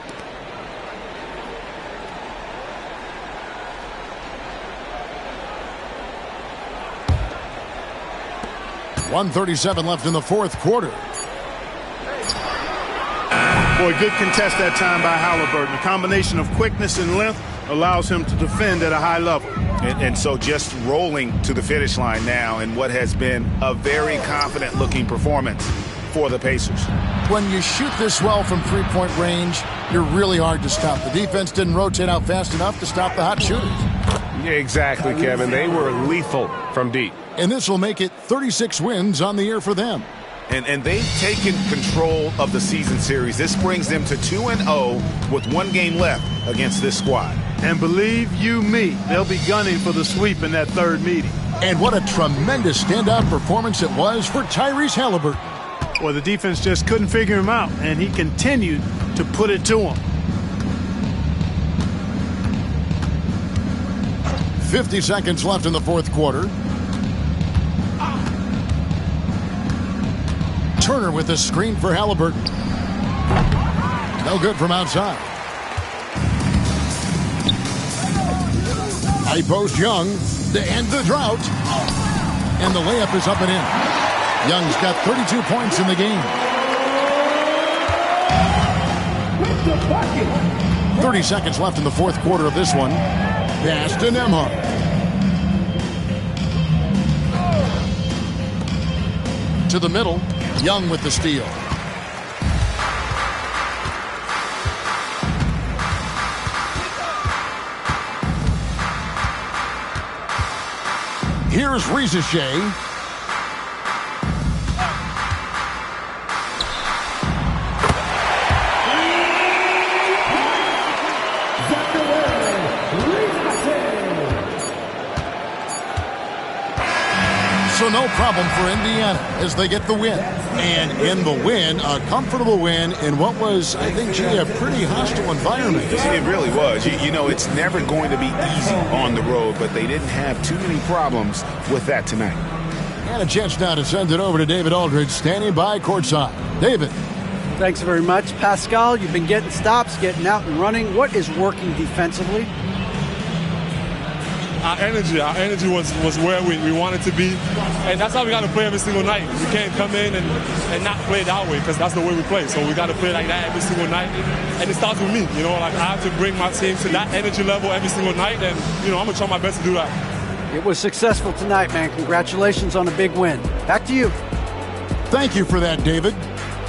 .137 left in the fourth quarter. Boy, good contest that time by Halliburton. A combination of quickness and length allows him to defend at a high level. And so just rolling to the finish line now in what has been a very confident-looking performance for the Pacers. When you shoot this well from three-point range, you're really hard to stop. The defense didn't rotate out fast enough to stop the hot shooters. Yeah, exactly, Kevin. They were lethal from deep. And this will make it 36 wins on the year for them. And they've taken control of the season series. This brings them to 2-0 with 1 game left against this squad. And believe you me, they'll be gunning for the sweep in that third meeting. And what a tremendous standout performance it was for Tyrese Halliburton. Well, the defense just couldn't figure him out, and he continued to put it to him. 50 seconds left in the fourth quarter. Turner with the screen for Halliburton. No good from outside. High post Young to end the drought. And the layup is up and in. Young's got 32 points in the game. 30 seconds left in the fourth quarter of this one. Pass to Nembhard. To the middle. Young with the steal. Here's Ricochet. So no problem for Indiana as they get the win. And in the win, a comfortable win in what was, I think, a pretty hostile environment. It really was. You know, it's never going to be easy on the road, but they didn't have too many problems with that tonight. And a chance now to send it over to David Aldridge, standing by courtside. David. Thanks very much, Pascal. You've been getting stops, getting out and running. What is working defensively? Our energy was where we wanted to be, and that's how we got to play every single night. We can't come in and not play that way, because that's the way we play. So we got to play like that every single night, and it starts with me. You know, like I have to bring my team to that energy level every single night, and you know I'm gonna try my best to do that. It was successful tonight, man. Congratulations on a big win. Back to you. Thank you for that, David.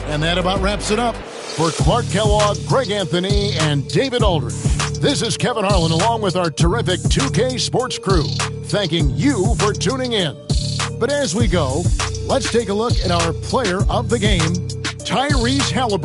And that about wraps it up for Clark Kellogg, Greg Anthony, and David Aldridge. This is Kevin Harlan along with our terrific 2K Sports crew, thanking you for tuning in. But as we go, let's take a look at our player of the game, Tyrese Halliburton.